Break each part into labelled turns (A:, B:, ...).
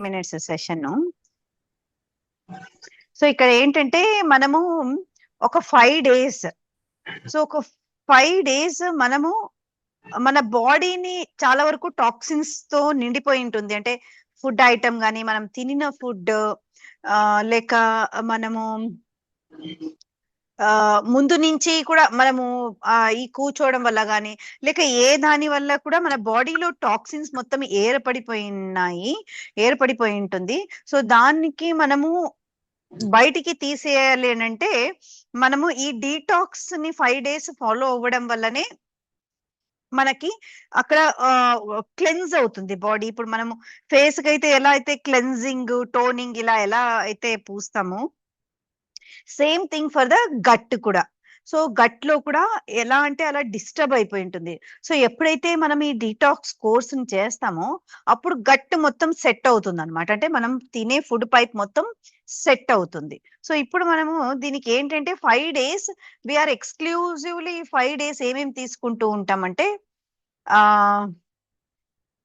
A: Minutes session. So ఇక్కడ ఏంటంటే మనము ఒక 5 days, సో ఒక 5 days మనము మన బాడీని చాలా వరకు టాక్సిన్స్ తో నిండిపోయి ఉంటుంది. అంటే ఫుడ్ ఐటమ్ గానీ, మనం తినిన ఫుడ్ లేక మనము ముందు నుంచి కూడా మనము ఈ కూర్చోవడం వల్ల గానీ, లేక ఏ దాని వల్ల కూడా మన బాడీలో టాక్సిన్స్ మొత్తం ఏర్పడిపోయి ఉంటుంది. సో దానికి మనము బయటికి తీసేయాలి అనంటే మనము ఈ డీటాక్స్ ని 5 days ఫాలో అవ్వడం వల్లనే మనకి అక్కడ క్లెన్స్ అవుతుంది బాడీ. ఇప్పుడు మనము ఫేస్ కి అయితే ఎలా అయితే క్లెన్జింగ్, టోనింగ్ ఇలా ఎలా అయితే పూస్తామో, same thing for the gut కూడా. సో గట్ లో కూడా ఎలా అంటే అలా డిస్టర్బ్ అయిపోయి ఉంటుంది. సో ఎప్పుడైతే మనం ఈ డీటాక్స్ కోర్స్ ని చేస్తామో అప్పుడు గట్ మొత్తం సెట్ అవుతుంది అనమాట. అంటే మనం తినే ఫుడ్ పైప్ మొత్తం సెట్ అవుతుంది. సో ఇప్పుడు మనము దీనికి ఏంటంటే 5 days వీఆర్ ఎక్స్క్లూజివ్లీ 5 days ఏమేమి తీసుకుంటూ ఉంటామంటే ఆ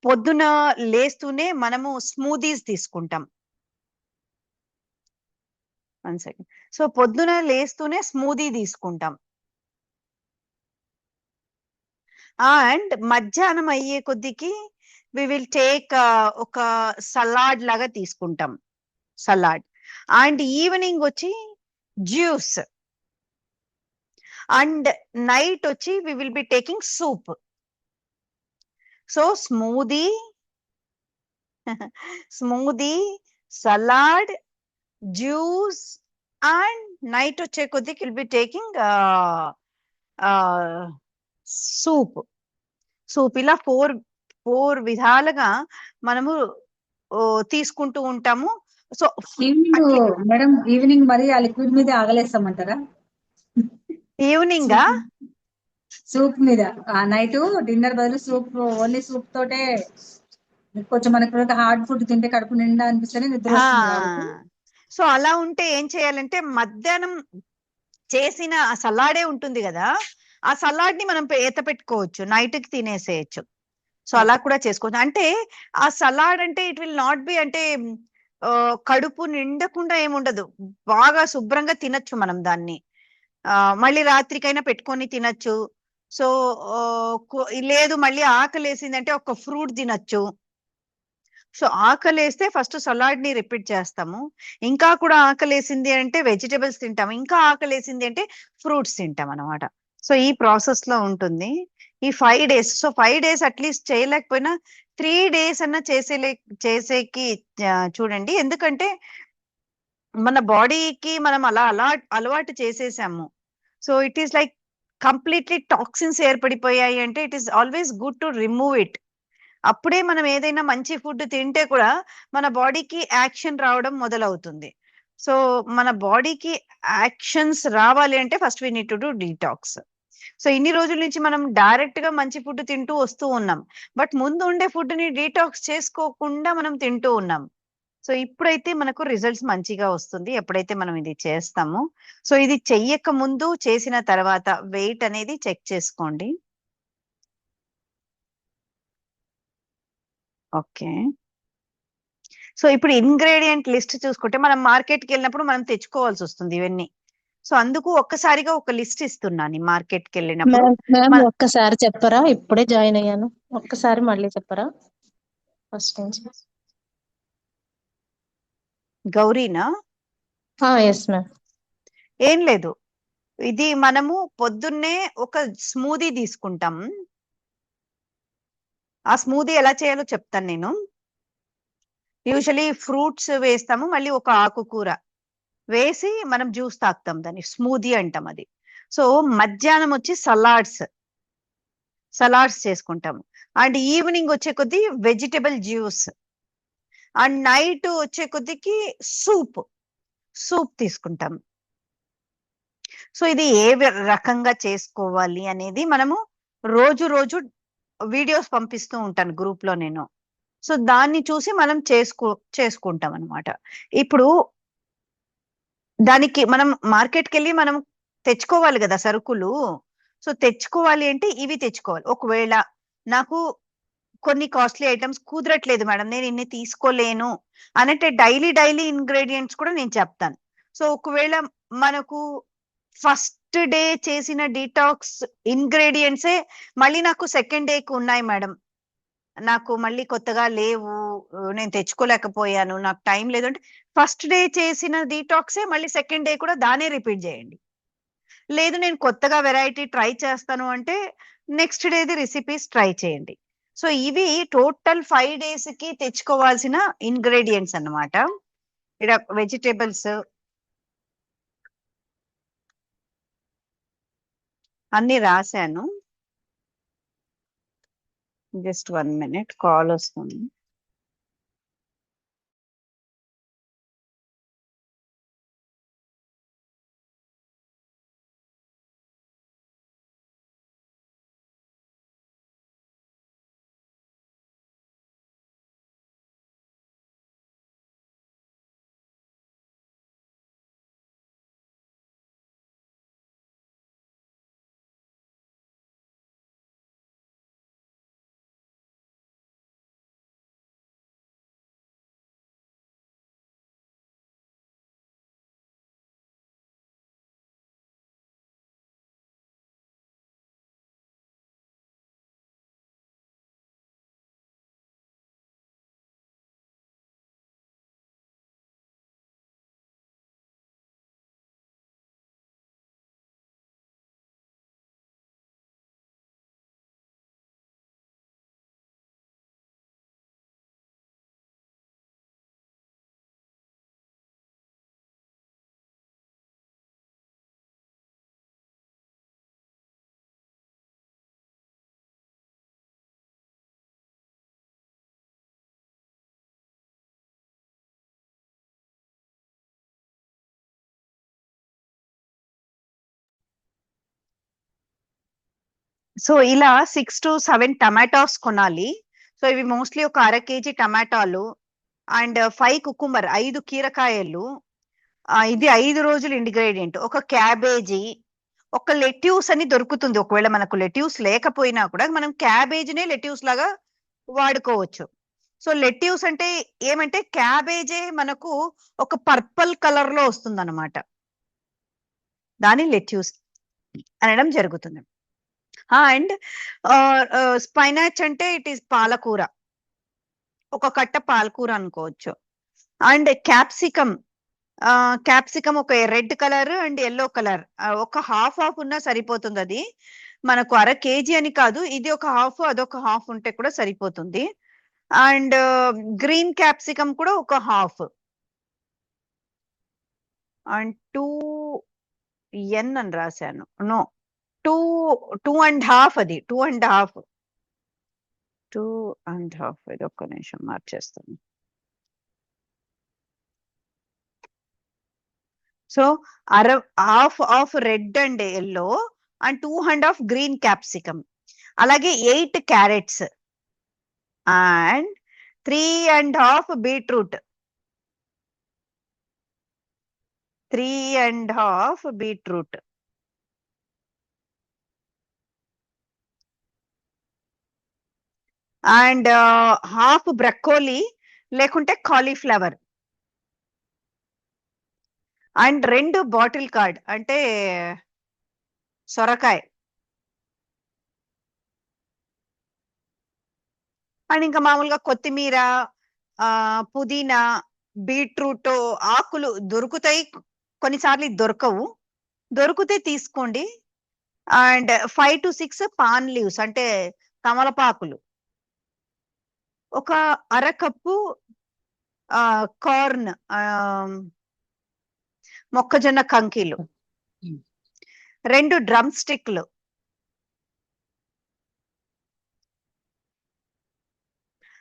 A: పొద్దున లేస్తూనే మనము స్మూదీస్ తీసుకుంటాం. 1 second. సో పొద్దున లేస్తూనే స్మూదీ తీసుకుంటాం. అండ్ మధ్యాహ్నం అయ్యే కొద్దికి వి విల్ టేక్ ఒక సలాడ్ లాగా తీసుకుంటాం, సలాడ్. అండ్ ఈవినింగ్ వచ్చి జ్యూస్. అండ్ నైట్ వచ్చి we will be taking soup. So smoothie, salad, juice and night వచ్చే కొద్దికి విల్ బి టేకింగ్ సూప్. ఇలా ఫోర్ విధాలుగా మనము తీసుకుంటూ ఉంటాము. సో
B: మేడం ఈవినింగ్ మరి ఆ లిక్విడ్ మీద ఆగలేస్తామంటారా?
A: ఈవినింగ్
B: సూప్ మీద నైట్ డిన్నర్ బదులు సూప్, ఓన్లీ సూప్ తోటే కొంచెం మనకు హార్డ్ ఫుడ్ తింటే కడుపు నిండా అనిపిస్తేనే నిద్ర వస్తుంది.
A: సో అలా ఉంటే ఏం చేయాలంటే మధ్యాహ్నం చేసిన ఆ సలాడే ఉంటుంది కదా, ఆ సలాడ్ ని మనం పెట్టుకోవచ్చు, నైట్ కి తినేసేయచ్చు. సో అలా కూడా చేసుకోవచ్చు. అంటే ఆ సలాడ్ అంటే ఇట్ విల్ నాట్ బి అంటే కడుపు నిండకుండా ఏముండదు, బాగా శుభ్రంగా తినచ్చు మనం దాన్ని. మళ్ళీ రాత్రికైనా పెట్టుకొని తినచ్చు. సో లేదు మళ్ళీ ఆకలేసిందంటే ఒక ఫ్రూట్ తినచ్చు. సో ఆకలేస్తే ఫస్ట్ సలాడ్ ని రిపీట్ చేస్తాము. ఇంకా కూడా ఆకలేసింది అంటే వెజిటబుల్స్ తింటాం. ఇంకా ఆకలేసింది అంటే ఫ్రూట్స్ తింటాం అనమాట. సో ఈ ప్రాసెస్ లో ఉంటుంది ఈ 5 days. సో 5 days అట్లీస్ట్ చేయలేకపోయినా 3 days అన్నా చేసేకి చూడండి. ఎందుకంటే మన బాడీకి మనం అలా అలవాటు చేసేసాము. So it is like completely toxins ఏర్పడిపోయాయి అంటే it is always good to remove it. అప్పుడే మనం ఏదైనా మంచి ఫుడ్ తింటే కూడా మన బాడీకి యాక్షన్ రావడం మొదలవుతుంది. సో మన బాడీకి యాక్షన్స్ రావాలి అంటే first we need to do detox. So ఇన్ని రోజుల నుంచి మనం డైరెక్ట్ గా మంచి ఫుడ్ తింటూ వస్తూ ఉన్నాం, బట్ ముందు ఉండే ఫుడ్ ని డీటాక్స్ చేసుకోకుండా మనం తింటూ ఉన్నాం. సో ఇప్పుడైతే మనకు రిజల్ట్స్ మంచిగా వస్తుంది ఎప్పుడైతే మనం ఇది చేస్తామో. సో ఇది చెయ్యక ముందు చేసిన తర్వాత వెయిట్ అనేది చెక్ చేసుకోండి. ఓకే. సో ఇప్పుడు ఇంగ్రీడియంట్ లిస్ట్ చూసుకుంటే మనం మార్కెట్కి వెళ్ళినప్పుడు మనం తెచ్చుకోవాల్సి వస్తుంది ఇవన్నీ. సో అందుకు ఒక్కసారిగా ఒక లిస్ట్ ఇస్తున్నాను మార్కెట్కి వెళ్ళినప్పుడు.
C: ఒక్కసారి చెప్పరా? ఇప్పుడే జాయిన్ అయ్యాను, ఒక్కసారి మళ్ళీ చెప్పరా ఫస్ట్ నుంచి.
A: గౌరీనా?
C: Yes ma'am.
A: ఏం లేదు, ఇది మనము పొద్దున్నే ఒక స్మూదీ తీసుకుంటాం. ఆ స్మూదీ ఎలా చేయాలో చెప్తాను నేను. యూజువలీ ఫ్రూట్స్ వేస్తాము, మళ్ళీ ఒక ఆకుకూర వేసి మనం జ్యూస్ తాగుతాం, దాన్ని స్మూదీ అంటాం అది. సో మధ్యాహ్నం వచ్చి సలాడ్స్ చేసుకుంటాము. అండ్ ఈవినింగ్ వచ్చే కొద్ది వెజిటబుల్ జ్యూస్. అండ్ నైట్ వచ్చే కొద్దికి సూప్ తీసుకుంటాం. సో ఇది ఏ రకంగా చేసుకోవాలి అనేది మనము రోజు వీడియోస్ పంపిస్తూ ఉంటాను గ్రూప్ లో నేను. సో దాన్ని చూసి మనం చేసుకుంటాం అనమాట. ఇప్పుడు దానికి మనం మార్కెట్కి వెళ్ళి మనం తెచ్చుకోవాలి కదా సరుకులు. సో తెచ్చుకోవాలి అంటే ఇవి తెచ్చుకోవాలి. ఒకవేళ నాకు కొన్ని కాస్ట్లీ ఐటమ్స్ కుదరట్లేదు మేడం, నేను ఇన్ని తీసుకోలేను అనంటే డైలీ ఇంగ్రీడియంట్స్ కూడా నేను చెప్తాను. సో ఒకవేళ మనకు ఫస్ట్ డే చేసిన డీటాక్స్ ఇంగ్రీడియంట్సే మళ్ళీ నాకు సెకండ్ డేకి ఉన్నాయి మేడం, నాకు మళ్ళీ కొత్తగా లేవు, నేను తెచ్చుకోలేకపోయాను, నాకు టైం లేదు అంటే ఫస్ట్ డే చేసిన డీటాక్సే మళ్ళీ సెకండ్ డే కూడా దానే రిపీట్ చేయండి. లేదు నేను కొత్తగా వెరైటీ ట్రై చేస్తాను అంటే నెక్స్ట్ డేది రెసిపీస్ ట్రై చేయండి. సో ఇవి టోటల్ 5 days కి తెచ్చుకోవాల్సిన ఇంగ్రీడియంట్స్ అన్నమాట. ఇక్కడ వెజిటేబుల్స్ అన్ని రాశాను. జస్ట్ 1 minute, కాల్ వస్తుంది. సో ఇలా 6 to 7 టమాటోస్ కొనాలి. సో ఇవి మోస్ట్లీ ఒక 1/2 kg టమాటాలు అండ్ 5 కుకుంబర్, 5 కీరకాయలు, ఇది 5 రోజులు ఇంగ్రీడియంట్. ఒక క్యాబేజీ, ఒక లెట్యూస్ అని దొరుకుతుంది. ఒకవేళ మనకు లెట్యూస్ లేకపోయినా కూడా మనం క్యాబేజీనే లెట్యూస్ లాగా వాడుకోవచ్చు. సో లెట్యూస్ అంటే ఏమంటే క్యాబేజే మనకు ఒక పర్పుల్ కలర్ లో వస్తుంది అనమాట, దాని లెట్యూస్ అనడం జరుగుతుంది. అండ్ స్పైనాచ్ అంటే ఇట్ ఈస్ పాలకూర, ఒక కట్ట పాలకూర అనుకోవచ్చు. అండ్ క్యాప్సికమ్, క్యాప్సికమ్ ఒక red colour and yellow colour, ఒక హాఫ్ ఉన్నా సరిపోతుంది. అది మనకు 1/2 kg అని కాదు, ఇది ఒక హాఫ్ అదొక హాఫ్ ఉంటే కూడా సరిపోతుంది. అండ్ గ్రీన్ క్యాప్సికమ్ కూడా ఒక హాఫ్, అండ్ 2N అని రాశాను, నో 2.5, అది 2.5, ఇది ఒక్క నిమిషం మార్చేస్తాను. So half red and yellow and 2.5 green capsicum, అలాగే 8 carrots and 3.5 beetroot, 3.5 beetroot, and half broccoli లేకుంటే కాలీఫ్లవర్, అండ్ 2 బాటిల్ కార్డ్ అంటే సొరకాయ, అండ్ ఇంకా మామూలుగా కొత్తిమీర, పుదీనా, బీట్రూట్ ఆకులు దొరుకుతాయి, కొన్నిసార్లు దొరకవు, దొరికితే తీసుకోండి. అండ్ 5 to 6 పాన్ లీవ్స్ అంటే తమలపాకులు, ఒక 1/2 కప్పు కార్న్, మొక్కజొన్న కంకిలు, 2 డ్రమ్ స్టిక్లు,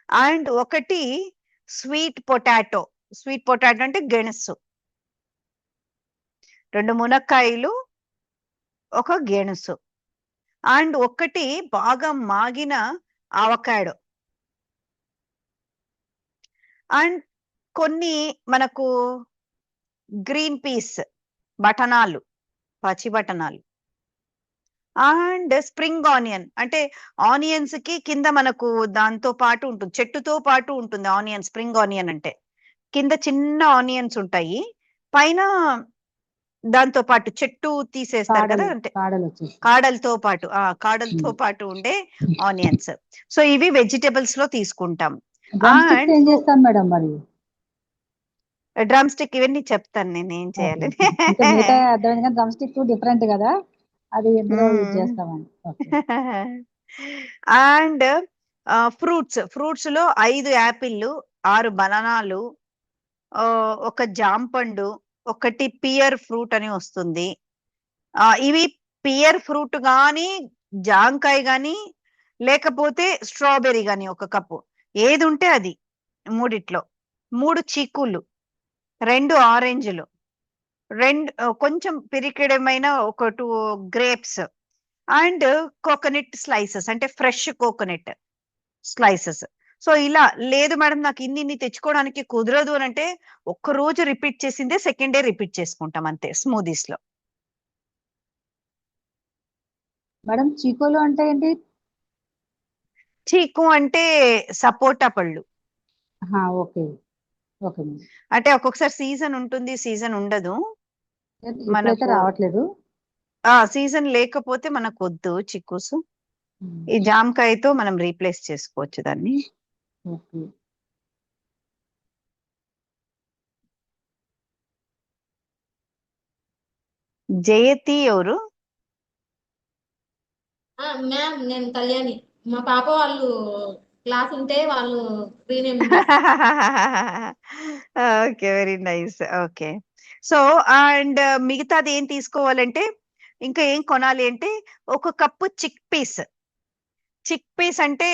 A: అండ్ 1 స్వీట్ పొటాటో అంటే గెణసు, 2 మునక్కాయలు, ఒక గెణసు, అండ్ 1 బాగా మాగిన ఆవకాడో, అండ్ కొన్ని మనకు గ్రీన్ పీస్ బఠానాలు, పచ్చి బఠానాలు, అండ్ స్ప్రింగ్ ఆనియన్ అంటే ఆనియన్స్ కి కింద మనకు దాంతో పాటు ఉంటుంది, చెట్టుతో పాటు ఉంటుంది ఆనియన్. స్ప్రింగ్ ఆనియన్ అంటే కింద చిన్న ఆనియన్స్ ఉంటాయి, పైన దాంతో పాటు చెట్టు తీసేస్తారు కదా, అంటే
B: కాడలు వచ్చేసి
A: కాడలతో పాటు కాడలతో పాటు ఉండే ఆనియన్స్. సో ఇవి వెజిటబుల్స్ లో తీసుకుంటాం.
B: డ్రమ్ స్టిక్స్
A: అండ్
B: ఏం చేస్తాం మేడం మరి?
A: డ్రమ్ స్టిక్ ఇవన్నీ చెప్తాను నేను ఏం చేయాలి.
B: ఇంకా మిగతా అర్థమైంది కానీ డ్రమ్ స్టిక్ డిఫరెంట్ కదా, అది ఎందులో యూజ్ చేస్తామని.
A: అండ్ ఫ్రూట్స్ లో 5 యాపిళ్ళు, 6 బనానాలు, ఒక జాంపండు, ఒకటి పియర్ ఫ్రూట్ అని వస్తుంది. ఇవి పియర్ ఫ్రూట్ గాని, జాంకాయ గాని, లేకపోతే స్ట్రాబెర్రీ గాని ఒక కప్పు, ఏది ఉంటే అది. మూడిట్లో 3 చీకులు, 2 ఆరెంజ్లు, కొంచెం పిరికెడమైన ఒక 2 గ్రేప్స్, అండ్ కోకోనట్ స్లైసెస్ అంటే ఫ్రెష్ కోకోనట్ స్లైసెస్. సో ఇలా లేదు మేడం నాకు ఇన్ని తెచ్చుకోవడానికి కుదరదు అని అంటే ఒక్క రోజు రిపీట్ చేసిందే సెకండ్ డే రిపీట్ చేసుకుంటాం అంతే స్మూదీస్ లో.
B: మేడం చీకోలు అంటే ఏంటి?
A: చీకు అంటే సపోటా పళ్ళు.
B: Okay okay madam.
A: అంటే ఒక్కొక్కసారి సీజన్ ఉంటుంది, సీజన్ ఉండదు.
B: ఇప్పుడైతే రావట్లేదు.
A: సీజన్ లేకపోతే మనకు వద్దు చిక్కుసు. ఈ జామకాయతో మనం రీప్లేస్ చేసుకోవచ్చు దాన్ని.
B: ఓకే.
A: జయతి ఎవరు?
D: మ్యామ్ నేను కళ్యాణి. మా పాప వాళ్ళు క్లాస్ ఉంటే వాళ్ళు free name.
A: Okay, very nice. Okay, so and మిగతాది ఏం తీసుకోవాలంటే, ఇంకా ఏం కొనాలి అంటే, ఒక cup chickpeas. Chickpeas అంటే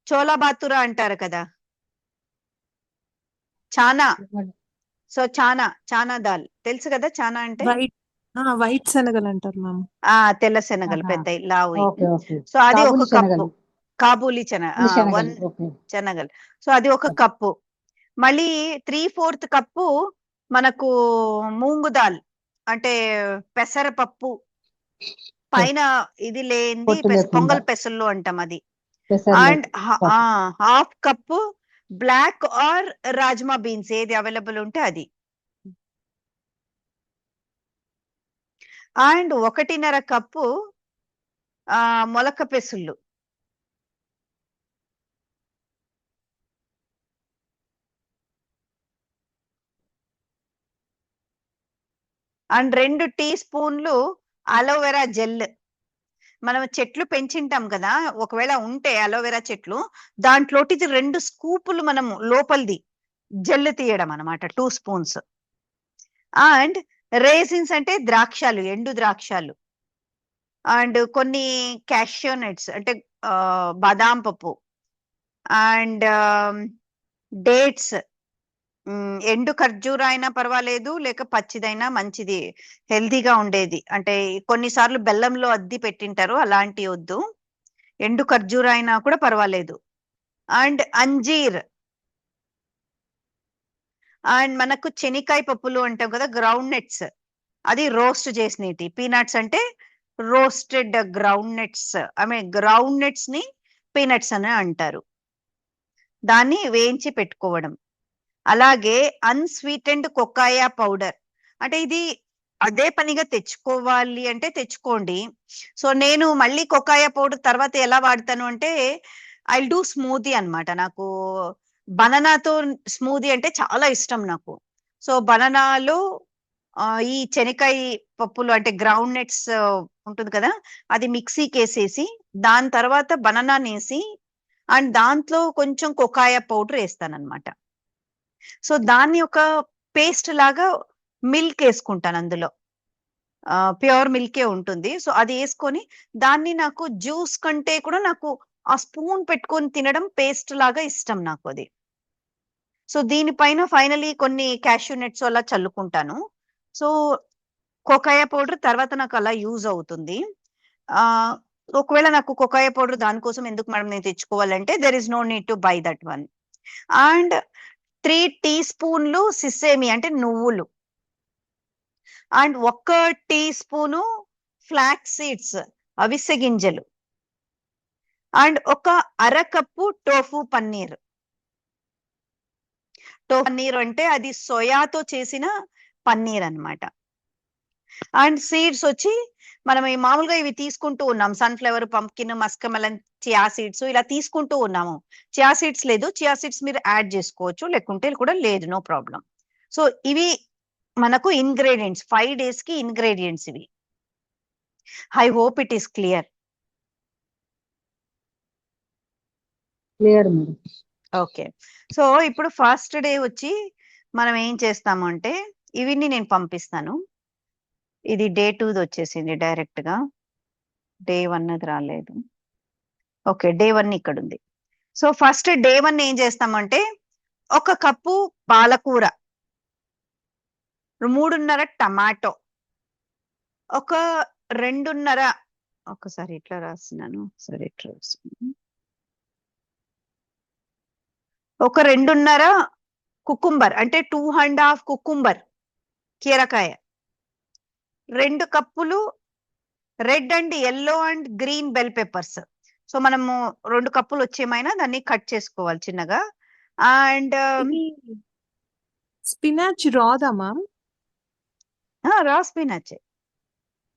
A: చోలా బాతురా అంటారు కదా, చానా. సో చానా దాల్ తెలుసు కదా, చానా అంటే
E: వైట్ శనగలు అంటారు మ్యామ్.
A: తెల్ల శనగలు, పెద్ద లావు.
B: Okay okay.
A: సో అది ఒక
B: కాబూలి
A: కప్పు.
B: శనగలు.
A: కాబూలి
B: శనగలు. ఓకే.
A: శనగలు. సో అది ఒక కప్పు. మళ్ళీ 3/4 కప్పు మనకు మూంగు దాల్ అంటే పెసరపప్పు, పైన ఇది లేనిది
B: పొట్టు లేకుండా.
A: పొంగల్ పెసర్లు అంటాం అది.
B: పెసర్లు.
A: And 1/2 cup black or rajma beans, ఏది అవైలబుల్ ఉంటే అది. అండ్ 1.5 కప్పు మొలక పెసుళ్ళు. అండ్ 2 టీ స్పూన్లు అలోవెరా జెల్. మనం చెట్లు పెంచింటాం కదా, ఒకవేళ ఉంటే అలోవెరా చెట్లు, దాంట్లోటి 2 స్కూపులు మనము లోపలిది జెల్ తీయడం అనమాట, 2 స్పూన్స్. అండ్ రేసిన్స్ అంటే ద్రాక్షాలు, ఎండు ద్రాక్షాలు. అండ్ కొన్ని క్యాషియో నట్స్ అంటే బాదాం పప్పు. అండ్ డేట్స్, ఎండు ఖర్జూర అయినా పర్వాలేదు, లేక పచ్చిదైనా మంచిది, హెల్తీగా ఉండేది. అంటే కొన్నిసార్లు బెల్లంలో అద్ది పెట్టింటారు, అలాంటి వద్దు, ఎండు ఖర్జూర అయినా కూడా పర్వాలేదు. అండ్ అంజీర్. అండ్ మనకు శనికాయ పప్పులు అంటాం కదా, గ్రౌండ్ నట్స్, అది రోస్ట్ చేసినవి. పీనట్స్ అంటే roasted ground nuts, ground nuts ని పీనట్స్ అని అంటారు. దాన్ని వేయించి పెట్టుకోవడం. అలాగే అన్స్వీటెండ్ కొకాయ పౌడర్, అంటే ఇది అదే పనిగా తెచ్చుకోవాలి అంటే తెచ్చుకోండి. సో నేను మళ్ళీ కొకాయ పౌడర్ తర్వాత ఎలా వాడతాను అంటే, ఐ డూ స్మూదీ అన్నమాట. నాకు బనానాతో స్మూదీ అంటే చాలా ఇష్టం నాకు. సో బనానాలో ఈ శనకాయ పప్పులు అంటే గ్రౌండ్ నట్స్ ఉంటుంది కదా, అది మిక్సీకి వేసేసి, దాని తర్వాత బనానా వేసి, అండ్ దాంట్లో కొంచెం కొకాయ పౌడర్ వేస్తాను అనమాట. సో దాన్ని ఒక పేస్ట్ లాగా మిల్క్ వేసుకుంటాను అందులో, ప్యూర్ మిల్కే ఉంటుంది. సో అది వేసుకొని దాన్ని, నాకు జ్యూస్ కంటే కూడా నాకు ఆ స్పూన్ పెట్టుకొని తినడం పేస్ట్ లాగా ఇష్టం నాకు అది. సో దీనిపైన ఫైనలీ కొన్ని క్యాష్యూ నట్స్ అలా చల్లుకుంటాను. సో కొకాయ పౌడర్ తర్వాత నాకు అలా యూజ్ అవుతుంది. ఒకవేళ నాకు కొకాయ పౌడర్ దానికోసం ఎందుకు మేడం నేను తెచ్చుకోవాలంటే, there is no need to buy that one. And 3 tea స్పూన్లు సిసేమి అంటే నువ్వులు. And 1 tea spoon flax seeds, అవిసె గింజలు, అండ్ 1 అరకప్పు టోఫు పన్నీర్. టోఫు పన్నీర్ అంటే అది సోయాతో చేసిన పన్నీర్ అన్నమాట. అండ్ సీడ్స్ వచ్చి మనం ఈ మామూలుగా ఇవి తీసుకుంటూ ఉన్నాం, సన్ఫ్లవర్, పంప్కిన్, మస్కమెలన్, చియా సీడ్స్ ఇలా తీసుకుంటూ ఉన్నాము. చియా సీడ్స్ లేదు, చియా సీడ్స్ మీరు యాడ్ చేసుకోవచ్చు, లేకుంటే కూడా లేదు, నో ప్రాబ్లం. సో ఇవి మనకు ఇంగ్రీడియంట్స్, 5 days కి ఇంగ్రీడియంట్స్ ఇవి. I hope it is clear.
B: Clear madam.
A: Okay, so ఇప్పుడు ఫస్ట్ డే వచ్చి మనం ఏం చేస్తాము అంటే ఇవన్నీ నేను పంపిస్తాను. ఇది డే 2 వచ్చేసింది డైరెక్ట్ గా, డే 1 అది రాలేదు. ఓకే, డే 1 ఇక్కడ ఉంది. సో ఫస్ట్ డే 1 ఏం చేస్తామంటే 1 కప్పు పాలకూర, 3.5 టమాటో, 2.5 ఒకసారి ఇట్లా రాస్తున్నాను, సరే ఇట్లా రాస్తున్నాను, 2.5 కుకుంబర్ అంటే 2.5 కుకుంబర్ కీరకాయ, 2 కప్పులు red and yellow and green bell peppers. So మనము 2 కప్పులు వచ్చేమైనా దాన్ని కట్ చేసుకోవాలి చిన్నగా. అండ్
E: స్పినాచ్ రాదా మ్యామ్?
A: రా స్పినాచ్,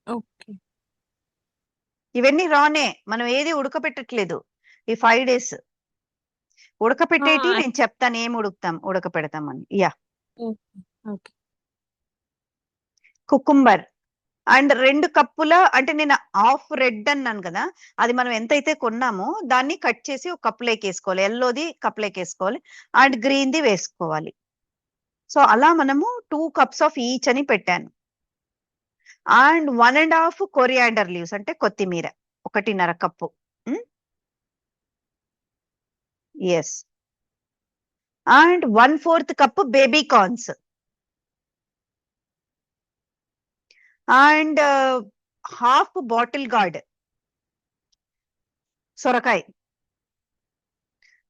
E: ఓకే.
A: ఇవన్నీ రానే, మనం ఏది ఉడకపెట్టట్లేదు ఈ 5 days. ఉడకపెట్టేటి నేను చెప్తాను ఏం ఉడకపెడతామని. Yeah,
E: okay.
A: కుకుంబర్ అండ్ 2 కప్పుల, అంటే నేను హాఫ్ రెడ్ అన్నాను కదా, అది మనం ఎంతైతే కొన్నామో దాన్ని కట్ చేసి ఒక కప్పులోకి వేసుకోవాలి, ఎల్లోది కప్పులోకి వేసుకోవాలి అండ్ గ్రీన్ది వేసుకోవాలి. సో అలా మనము 2 cups ఆఫ్ ఈచ్ అని పెట్టాను. అండ్ 1.5 కొరియాండర్ లీవ్స్ అంటే కొత్తిమీర, 1.5 cup. Yes. And 1/4 cup baby corns and half bottle gourd సొరకాయ,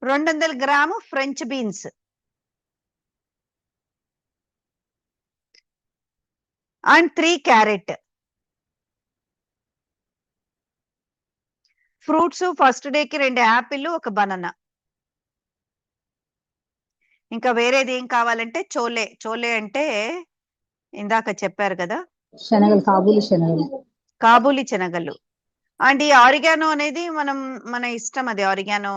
A: 200 gram French beans, and 3 carrot. Fruits first డేకి 2 యాపిల్, 1 బనానా. ఇంకా వేరేది ఏం కావాలంటే చోలే అంటే ఇందాక చెప్పారు కదా,
B: శనగలు, కాబూలి శనగలు.
A: అండ్ ఈ ఆరిగానో అనేది మన ఇష్టం, అది ఆరిగానో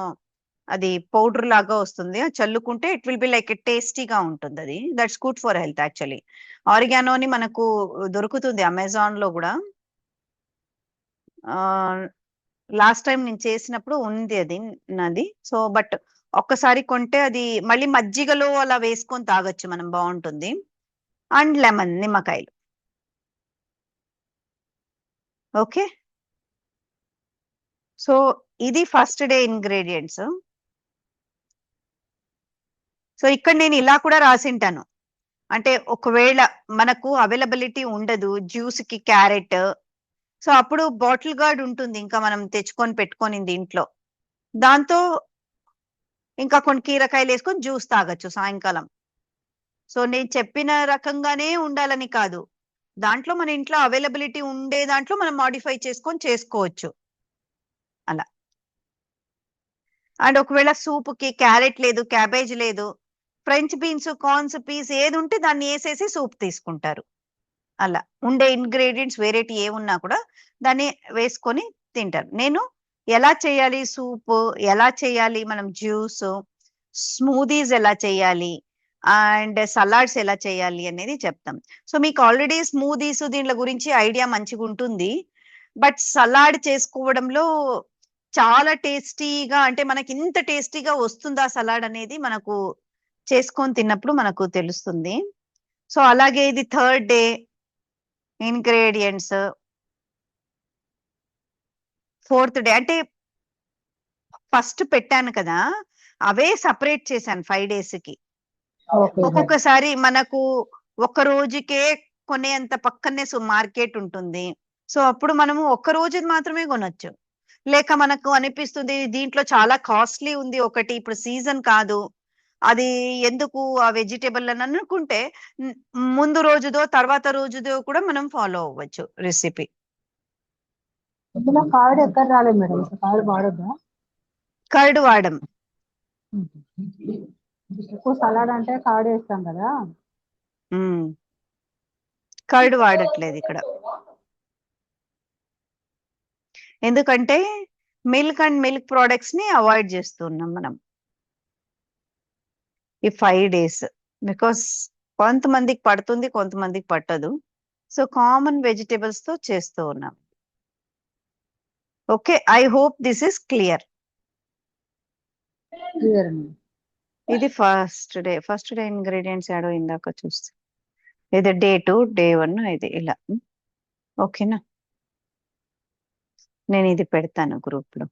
A: అది పౌడర్ లాగా వస్తుంది, అది చల్లుకుంటే ఇట్ విల్ బి లైక్ టేస్టీగా ఉంటుంది. అది that's good for health actually. ఆరిగానోని మనకు దొరుకుతుంది అమెజాన్ లో కూడా. లాస్ట్ టైం నేను చేసినప్పుడు ఉంది అది నాది. సో బట్ ఒక్కసారి కొంటే అది మళ్ళీ మజ్జిగలో అలా వేసుకొని తాగొచ్చు మనం, బాగుంటుంది. అండ్ లెమన్, నిమ్మకాయలు. ఓకే, సో ఇది ఫస్ట్ డే ఇంగ్రీడియంట్స్. సో ఇక్కడ నేను ఇలా కూడా రాసింటాను, అంటే ఒకవేళ మనకు అవైలబిలిటీ ఉండదు జ్యూస్ కి క్యారెట్, సో అప్పుడు బాటిల్ గార్డ్ ఉంటుంది ఇంకా మనం తెచ్చుకొని పెట్టుకొని ఇంట్లో, దాంతో ఇంకా కొన్ని కీరకాయలు వేసుకొని జ్యూస్ తాగొచ్చు సాయంకాలం. సో నేను చెప్పిన రకంగానే ఉండాలని కాదు, దాంట్లో మన ఇంట్లో అవైలబిలిటీ ఉండే దాంట్లో మనం మాడిఫై చేసుకొని చేసుకోవచ్చు అలా. అండ్ ఒకవేళ సూప్ కి క్యారెట్ లేదు, క్యాబేజ్ లేదు, ఫ్రెంచ్ బీన్స్, కార్న్స్, పీస్ ఏది ఉంటే దాన్ని వేసేసి సూప్ తీసుకుంటారు. అలా ఉండే ఇంగ్రీడియంట్స్ వేరేటి ఏమున్నా కూడా దాన్ని వేసుకొని తింటారు. నేను ఎలా చేయాలి సూప్, ఎలా చేయాలి మనం జ్యూస్, స్మూదీస్ ఎలా చేయాలి అండ్ సలాడ్స్ ఎలా చేయాలి అనేది చెప్తాం. సో మీకు ఆల్రెడీ స్మూదీస్ దీనిల గురించి ఐడియా మంచిగా ఉంటుంది, బట్ సలాడ్ చేసుకోవడంలో చాలా టేస్టీగా, అంటే మనకి ఇంత టేస్టీగా వస్తుందా సలాడ్ అనేది మనకు చేసుకొని తిన్నప్పుడు మనకు తెలుస్తుంది. సో అలాగే ఇది 3rd day ingredients. 4th day అంటే ఫస్ట్ పెట్టాను కదా, అవే సపరేట్ చేశాను 5 days కి. ఒక్కొక్కసారి మనకు ఒక రోజుకే కొనేంత పక్కనే మార్కెట్ ఉంటుంది, సో అప్పుడు మనము ఒక్క రోజు మాత్రమే కొనొచ్చు. లేక మనకు అనిపిస్తుంది దీంట్లో చాలా కాస్ట్లీ ఉంది ఒకటి, ఇప్పుడు సీజన్ కాదు, అది ఎందుకు ఆ వెజిటేబుల్ అని అనుకుంటే ముందు రోజుదో తర్వాత రోజుదో కూడా మనం ఫాలో అవ్వచ్చు రెసిపీ.
F: ఇందులో కర్డ్ ఎక్కడ రాలేదు మేడం, కర్డ్ వాడొద్దా?
A: కర్డ్ వాడం.
F: ఎక్కువ సలాడ్ అంటే కర్డ్ వేస్తాం కదా.
A: కర్డ్ వాడట్లేదు ఇక్కడ, ఎందుకంటే మిల్క్ అండ్ మిల్క్ ప్రోడక్ట్స్ ని అవాయిడ్ చేస్తున్నాం మనం ఈ 5 days. బికాస్ కొంతమందికి పడుతుంది, కొంతమందికి పట్టదు. సో కామన్ వెజిటేబుల్స్ తో చేస్తూ ఉన్నాం. Okay, I hope this is clear.
F: Clear.
A: ఇది ఫస్ట్ డే ఇంగ్రీడియంట్స్ యాడ్ ఇందాక చూస్తే ఇది day 2, day 1 ఇది ఇలా. ఓకేనా, నేను ఇది పెడతాను గ్రూప్ లో.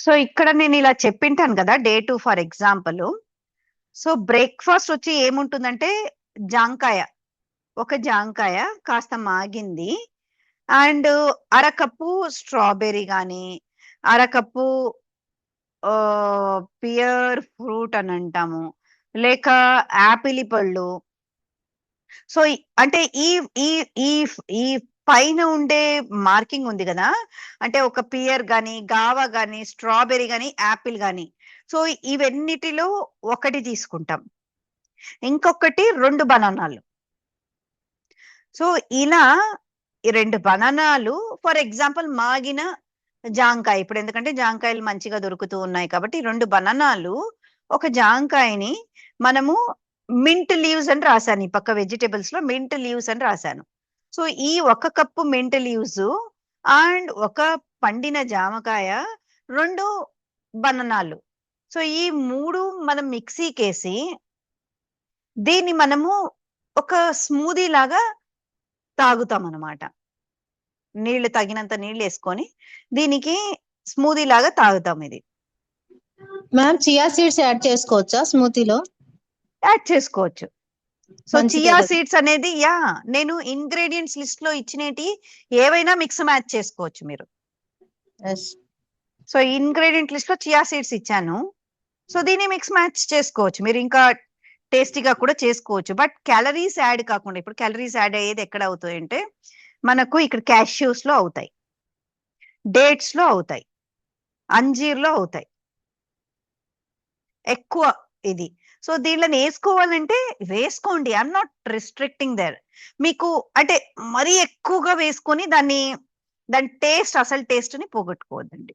A: సో ఇక్కడ నేను ఇలా చెప్పింటాను కదా day 2 for example. So breakfast వచ్చి ఏముంటుందంటే జాంకాయ, ఒక జాంకాయ కాస్త మాగింది, అండ్ అరకప్పు స్ట్రాబెర్రీ కానీ, అరకప్పు పియర్ ఫ్రూట్ అని అంటాము, లేక యాపిల్ పళ్ళు. సో అంటే ఈ ఈ ఈ ఈ పైన ఉండే మార్కింగ్ ఉంది కదా, అంటే ఒక పియర్ గాని, గావా గాని, స్ట్రాబెర్రీ గాని, యాపిల్ గాని, సో ఇవన్నిటిలో ఒకటి తీసుకుంటాం, ఇంకొకటి 2 బనానాలు. సో ఇలా ఈ 2 బనానాలు ఫర్ ఎగ్జాంపుల్ మాగిన జాంకాయ, ఇప్పుడు ఎందుకంటే జాంకాయలు మంచిగా దొరుకుతూ ఉన్నాయి కాబట్టి 2 బనానాలు, ఒక జాంకాయని మనము మింట్ లీవ్స్ అని రాశాను, ఈ పక్క వెజిటేబుల్స్ లో మింట్ లీవ్స్ అని రాశాను. సో ఈ 1 కప్పు మింట్ లీవ్స్ అండ్ ఒక పండిన జామకాయ, 2 బనానాలు. సో ఈ 3 మనం మిక్సీకేసి దీన్ని మనము ఒక స్మూదీ లాగా తాగుతాం అన్నమాట. నీళ్లు తగినంత నీళ్లు వేసుకొని దీనికి స్మూదీ లాగా తాగుతాం. ఇది
C: మ్యామ్ చియా సీడ్స్ యాడ్ చేసుకోవచ్చా స్మూతీలో?
A: యాడ్ చేసుకోవచ్చు. సో
C: మంచిదే
A: చియా
C: కదా.
A: సీడ్స్ అనేది నేను ఇంగ్రీడియంట్స్ లిస్ట్ లో ఇచ్చినవి ఏవైనా మిక్స్ మ్యాచ్ చేసుకోవచ్చు మీరు.
C: Yes.
A: సో ఇంగ్రీడియంట్ లిస్ట్ లో చియా సీడ్స్ ఇచ్చాను, సో దీన్ని మిక్స్ మ్యాచ్ చేసుకోవచ్చు మీరు, ఇంకా టేస్టీగా కూడా చేసుకోవచ్చు. బట్ క్యాలరీస్ యాడ్ కాకుండా, ఇప్పుడు క్యాలరీస్ యాడ్ అయ్యేది ఎక్కడ అవుతాయి అంటే మనకు ఇక్కడ క్యాష్యూస్ లో అవుతాయి, డేట్స్ లో అవుతాయి, అంజీర్ లో అవుతాయి ఎక్కువ ఇది. సో దీనిలో వేసుకోవాలంటే వేసుకోండి, ఐఎమ్ నాట్ రిస్ట్రిక్టింగ్ దేర్. మీకు అంటే మరీ ఎక్కువగా వేసుకొని దాని టేస్ట్, అసలు టేస్ట్ ని పోగొట్టుకోవద్దండి,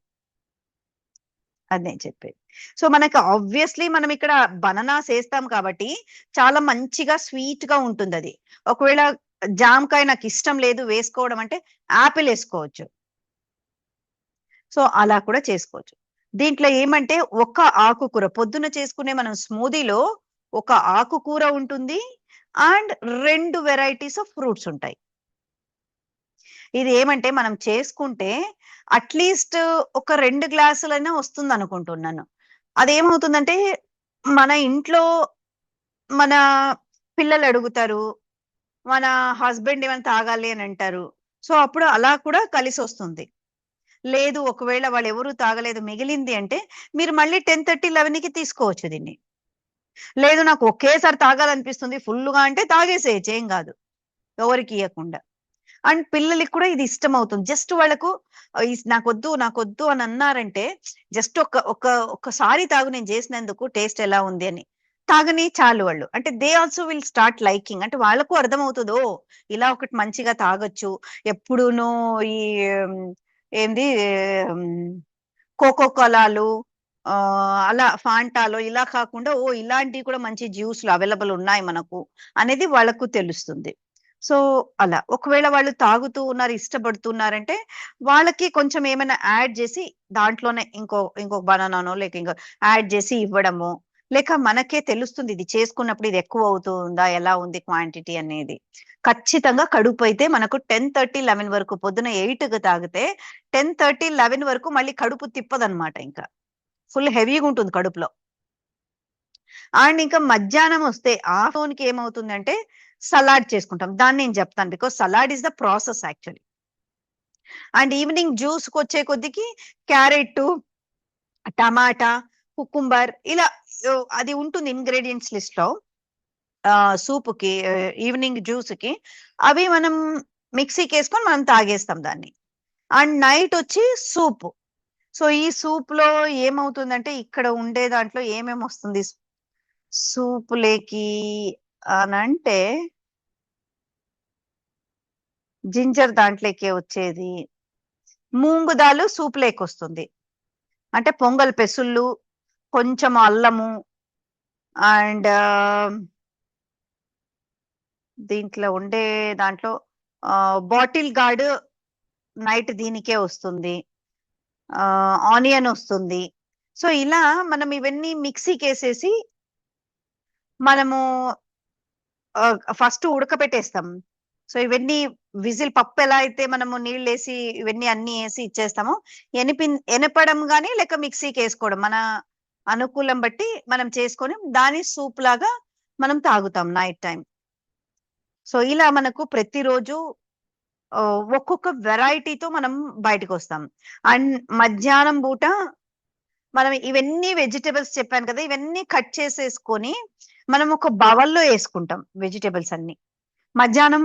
A: అది నేను చెప్పేది. సో మనకు ఆబ్వియస్లీ మనం ఇక్కడ బనానాస్ వేస్తాం కాబట్టి చాలా మంచిగా స్వీట్ గా ఉంటుంది అది. ఒకవేళ జామకాయ నాకు ఇష్టం లేదు వేసుకోవడం అంటే యాపిల్ వేసుకోవచ్చు. సో అలా కూడా చేసుకోవచ్చు. దీంట్లో ఏమంటే ఒక ఆకుకూర, పొద్దున చేసుకునే మనం స్మూదీలో ఒక ఆకుకూర ఉంటుంది అండ్ 2 వెరైటీస్ ఆఫ్ ఫ్రూట్స్ ఉంటాయి. ఇది ఏమంటే మనం చేసుకుంటే అట్లీస్ట్ ఒక 2 గ్లాసులైనా వస్తుంది అనుకుంటున్నాను. అదేమవుతుందంటే మన ఇంట్లో మన పిల్లలు అడుగుతారు, మన హస్బెండ్ ఏమైనా తాగాలి అని అంటారు. సో అప్పుడు అలా కూడా కలిసి వస్తుంది. లేదు ఒకవేళ వాళ్ళు ఎవరు తాగలేదు మిగిలింది అంటే మీరు మళ్ళీ 10:30, 11కి తీసుకోవచ్చు దీన్ని. లేదు నాకు ఒకేసారి తాగాలనిపిస్తుంది ఫుల్గా అంటే తాగేసేయచ్చు, ఏం కాదు, ఎవరికి ఇవ్వకుండా. అండ్ పిల్లలకి కూడా ఇది ఇష్టం అవుతుంది. జస్ట్ వాళ్ళకు నాకొద్దు అని అన్నారంటే జస్ట్ ఒక్కసారి తాగు, నేను చేసినందుకు టేస్ట్ ఎలా ఉంది అని తాగని చాలు వాళ్ళు. అంటే they also will start liking, అంటే వాళ్ళకు అర్థమవుతుందో ఇలా ఒకటి మంచిగా తాగొచ్చు. ఎప్పుడునూ ఈ ఏంది కోకో కోలాలు, అలా ఫాంటాలో ఇలా కాకుండా ఇలాంటివి కూడా మంచి జ్యూస్లు అవైలబుల్ ఉన్నాయి మనకు అనేది వాళ్ళకు తెలుస్తుంది. సో అలా ఒకవేళ వాళ్ళు తాగుతూ ఉన్నారు, ఇష్టపడుతున్నారంటే వాళ్ళకి కొంచెం ఏమైనా యాడ్ చేసి దాంట్లోనే ఇంకొక బనానానో లేక ఇంకో యాడ్ చేసి ఇవ్వడము, లేక మనకే తెలుస్తుంది ఇది చేసుకున్నప్పుడు ఇది ఎక్కువ అవుతుందా, ఎలా ఉంది క్వాంటిటీ అనేది. ఖచ్చితంగా కడుపు అయితే మనకు 10:30, 11 వరకు, పొద్దున 8కి తాగితే 10:30, 11 వరకు మళ్ళీ కడుపు తిప్పదనమాట. ఇంకా ఫుల్ హెవీగా ఉంటుంది కడుపులో. అండ్ ఇంకా మధ్యాహ్నం వస్తే ఆఫ్టర్నూన్కి ఏమవుతుందంటే సలాడ్ చేసుకుంటాం. దాన్ని నేను చెప్తాను, because salad is the process actually. And evening జ్యూస్కి వచ్చే కొద్దికి క్యారెట్, టమాటా, కుకుంబర్ ఇలా అది ఉంటుంది ఇంగ్రీడియంట్స్ లిస్ట్ లో. సూప్కి, ఈవినింగ్ జ్యూస్కి అవి మనం మిక్సీకి వేసుకొని మనం తాగేస్తాం దాన్ని. అండ్ నైట్ వచ్చి సూప్. సో ఈ సూప్ లో ఏమవుతుందంటే ఇక్కడ ఉండే దాంట్లో ఏమేమి వస్తుంది సూప్ లేకి అనంటే, జింజర్ దాంట్లోకి వచ్చేది, మూంగు దాలు సూప్ లేకి వస్తుంది. అంటే పొంగల్ పెసుళ్ళు, కొంచెం అల్లము, అండ్ దీంట్లో ఉండే దాంట్లో బాటిల్ గార్డ్ నైట్ దీనికే వస్తుంది, ఆనియన్ వస్తుంది. సో ఇలా మనం ఇవన్నీ మిక్సీకి వేసేసి మనము ఫస్ట్ ఉడకబెట్టేస్తాం. సో ఇవన్నీ విజిల్, పప్పు ఎలా అయితే మనము నీళ్ళు వేసి ఇవన్నీ అన్ని వేసి ఇచ్చేస్తామో, ఎనపడం కానీ లేక మిక్సీకి వేసుకోవడం మన అనుకూలం బట్టి మనం చేసుకొని దాని సూప్ లాగా మనం తాగుతాం నైట్ టైం. సో ఇలా మనకు ప్రతిరోజు ఒక్కొక్క వెరైటీతో మనం బయటకు వస్తాం. అండ్ మధ్యాహ్నం పూట మనం ఇవన్నీ వెజిటేబుల్స్ చెప్పాను కదా, ఇవన్నీ కట్ చేసేసుకొని మనం ఒక బవల్లో వేసుకుంటాం వెజిటేబుల్స్ అన్ని. మధ్యాహ్నం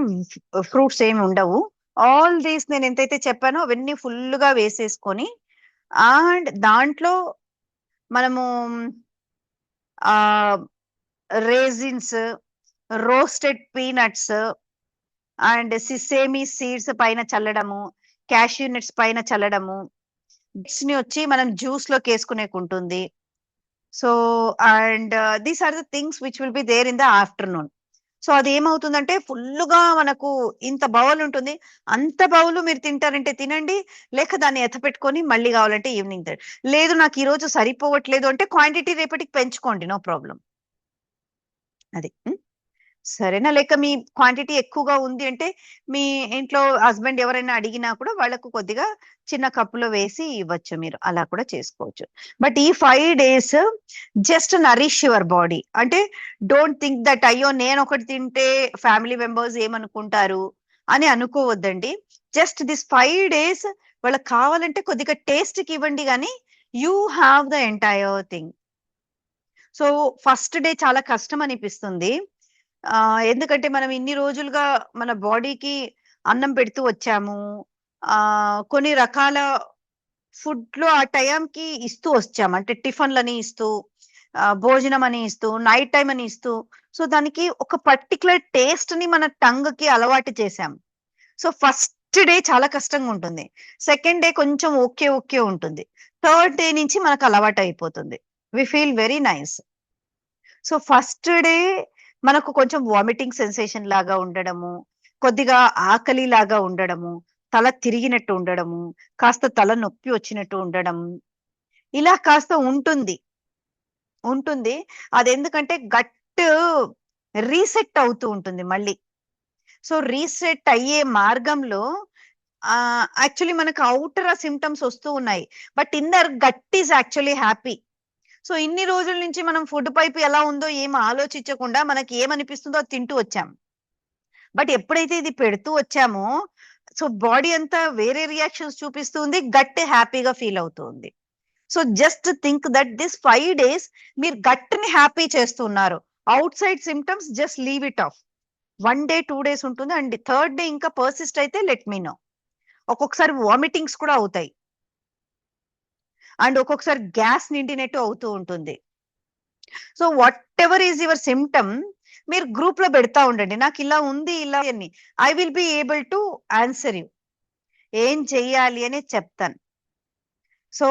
A: ఫ్రూట్స్ ఏమి ఉండవు. ఆల్ దీస్ నేను ఎంతైతే చెప్పానో అవన్నీ ఫుల్ గా వేసేసుకొని, అండ్ దాంట్లో మనము raisins, roasted peanuts and sesame seeds పైన చల్లడము, క్యాష్యూ నట్స్ పైన చల్లడము, బిట్స్ ని వచ్చి మనం జ్యూస్ లోకి వేసుకునేకు ఉంటుంది. So and these are the things which will be there in the afternoon. So అది ఏమవుతుందంటే ఫుల్ గా మనకు ఇంత బౌల్ ఉంటుంది, అంత బౌల్ మీరు తింటారంటే తినండి, లేక దాన్ని ఎత్తపెట్టుకొని మళ్ళీ కావాలంటే ఈవినింగ్ తినండి. లేదు నాకు ఈ రోజు సరిపోవట్లేదు అంటే క్వాంటిటీ రేపటికి పెంచుకోండి, నో ప్రాబ్లం. అది సరేనా? లేక మీ క్వాంటిటీ ఎక్కువగా ఉంది అంటే మీ ఇంట్లో హస్బెండ్ ఎవరైనా అడిగినా కూడా వాళ్ళకు కొద్దిగా చిన్న కప్పులో వేసి ఇవ్వచ్చు, మీరు అలా కూడా చేసుకోవచ్చు. బట్ ఈ 5 days just Nourish your body. అంటే డోంట్ థింక్ దట్ అయ్యో నేను ఒకటి తింటే ఫ్యామిలీ మెంబర్స్ ఏమనుకుంటారు అని అనుకోవద్దండి. జస్ట్ దిస్ 5 days వాళ్ళకి కావాలంటే కొద్దిగా టేస్ట్ కి ఇవ్వండి, కానీ you have the entire thing. So first day చాలా కష్టం అనిపిస్తుంది, ఎందుకంటే మనం ఇన్ని రోజులుగా మన బాడీకి అన్నం పెడుతూ వచ్చాము, కొన్ని రకాల ఫుడ్ లో ఆ టైంకి ఇస్తూ వచ్చాము, అంటే టిఫిన్లని ఇస్తూ, భోజనం అని ఇస్తూ, నైట్ టైం అని ఇస్తూ. సో దానికి ఒక పర్టికులర్ టేస్ట్ ని మన టంగ్ కి అలవాటు చేసాం. సో ఫస్ట్ డే చాలా కష్టంగా ఉంటుంది, సెకండ్ డే కొంచెం ఓకే ఓకే ఉంటుంది, థర్డ్ డే నుంచి మనకు అలవాటు అయిపోతుంది. We feel very nice. So first day మనకు కొంచెం వామిటింగ్ సెన్సేషన్ లాగా ఉండడము, కొద్దిగా ఆకలి లాగా ఉండడము, తల తిరిగినట్టు ఉండడము, కాస్త తల నొప్పి వచ్చినట్టు ఉండడం, ఇలా కాస్త ఉంటుంది. అది ఎందుకంటే గట్ రీసెట్ అవుతూ ఉంటుంది మళ్ళీ. సో రీసెట్ అయ్యే మార్గంలో యాక్చువల్లీ మనకు అవుటర్ సిమ్టమ్స్ వస్తూ ఉన్నాయి, but inner gut is actually happy. So ఇన్ని రోజుల నుంచి మనం ఫుడ్ పైపు ఎలా ఉందో ఏం ఆలోచించకుండా మనకి ఏమనిపిస్తుందో అది తింటూ వచ్చాం. బట్ ఎప్పుడైతే ఇది పెడుతూ వచ్చామో సో బాడీ అంతా వేరే రియాక్షన్స్ చూపిస్తుంది, గట్ హ్యాపీగా ఫీల్ అవుతుంది. So just think that this 5 days మీరు గట్ ని హ్యాపీ చేస్తున్నారు. Out side symptoms just leave it of. 1 day 2 days ఉంటుంది, అండ్ థర్డ్ డే ఇంకా పర్సిస్ట్ అయితే లెట్ మీ నో. ఒక్కొక్కసారి వామిటింగ్స్ కూడా అవుతాయి, అండ్ ఒక్కొక్కసారి గ్యాస్ నిండినట్టు అవుతూ ఉంటుంది. So what ever is your symptom మీరు గ్రూప్ లో పెడతా ఉండండి, నాకు ఇలా ఉంది ఇలా అని. I will be able to answer you, ఏం చెయ్యాలి అని చెప్తాను. So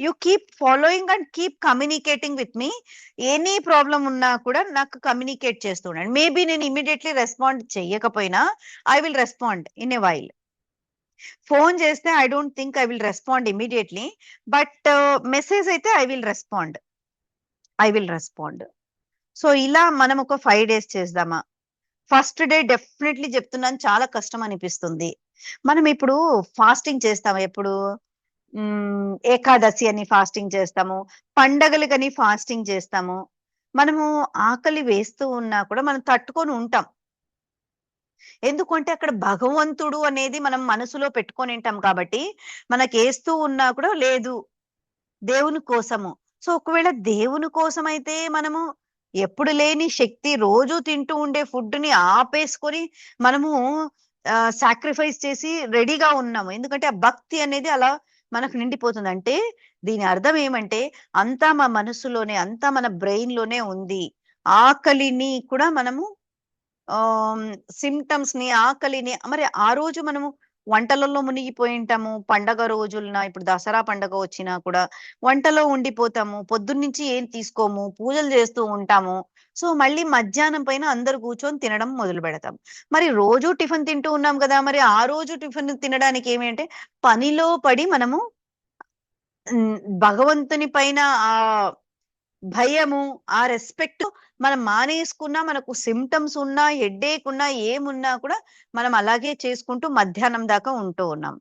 A: you keep following and keep communicating with me. Any problem ఉన్నా కూడా నాకు కమ్యూనికేట్ చేస్తూ ఉండండి. మేబీ నేను ఇమీడియట్లీ రెస్పాండ్ చెయ్యకపోయినా I will respond in a while. Phone చేస్తే I don't think I will respond immediately, but message అయితే I will respond. So ఇలా మనం ఒక 5 days చేద్దామా? ఫస్ట్ డే డెఫినెట్లీ చెప్తున్నాను, చాలా కష్టం అనిపిస్తుంది. మనం ఇప్పుడు ఫాస్టింగ్ చేస్తాము. ఎప్పుడు ఏకాదశి అని ఫాస్టింగ్ చేస్తాము, పండగలకని ఫాస్టింగ్ చేస్తాము. మనము ఆకలి వేస్తూ ఉన్నా కూడా మనం తట్టుకొని ఉంటాం. ఎందుకంటే అక్కడ భగవంతుడు అనేది మనం మనసులో పెట్టుకొని ఉంటాం కాబట్టి మనకి వేస్తూ ఉన్నా కూడా లేదు, దేవుని కోసము. సో ఒకవేళ దేవుని కోసం అయితే మనము ఎప్పుడు లేని శక్తి రోజు తింటూ ఉండే ఫుడ్ ని ఆపేసుకొని మనము సాక్రిఫైస్ చేసి రెడీగా ఉన్నాము. ఎందుకంటే ఆ భక్తి అనేది అలా మనకు నిండిపోతుంది. అంటే దీని అర్థం ఏమంటే అంతా మా మనసులోనే, అంతా మన బ్రెయిన్ లోనే ఉంది. ఆకలిని కూడా మనము సిమ్టమ్స్ ని, ఆకలిని మరి ఆ రోజు మనము వంటలలో మునిగిపోయి ఉంటాము. పండగ రోజులన ఇప్పుడు దసరా పండగ వచ్చినా కూడా వంటలో ఉండిపోతాము. పొద్దున్నుంచి ఏం తీసుకోము, పూజలు చేస్తూ ఉంటాము. సో మళ్ళీ మధ్యాహ్నం పైన అందరు కూర్చొని తినడం మొదలు పెడతాం. మరి రోజు టిఫిన్ తింటూ ఉన్నాం కదా, మరి ఆ రోజు టిఫిన్ తినడానికి ఏమి అంటే పనిలో పడి మనము భగవంతుని పైన ఆ భయము, ఆ రెస్పెక్ట్ మనం మానేసుకున్నా, మనకు సిమ్టమ్స్ ఉన్నా, హెడ్ఏక్ ఉన్నా, ఏమున్నా కూడా మనం అలాగే చేసుకుంటూ మధ్యాహ్నం దాకా ఉంటూ ఉన్నాం.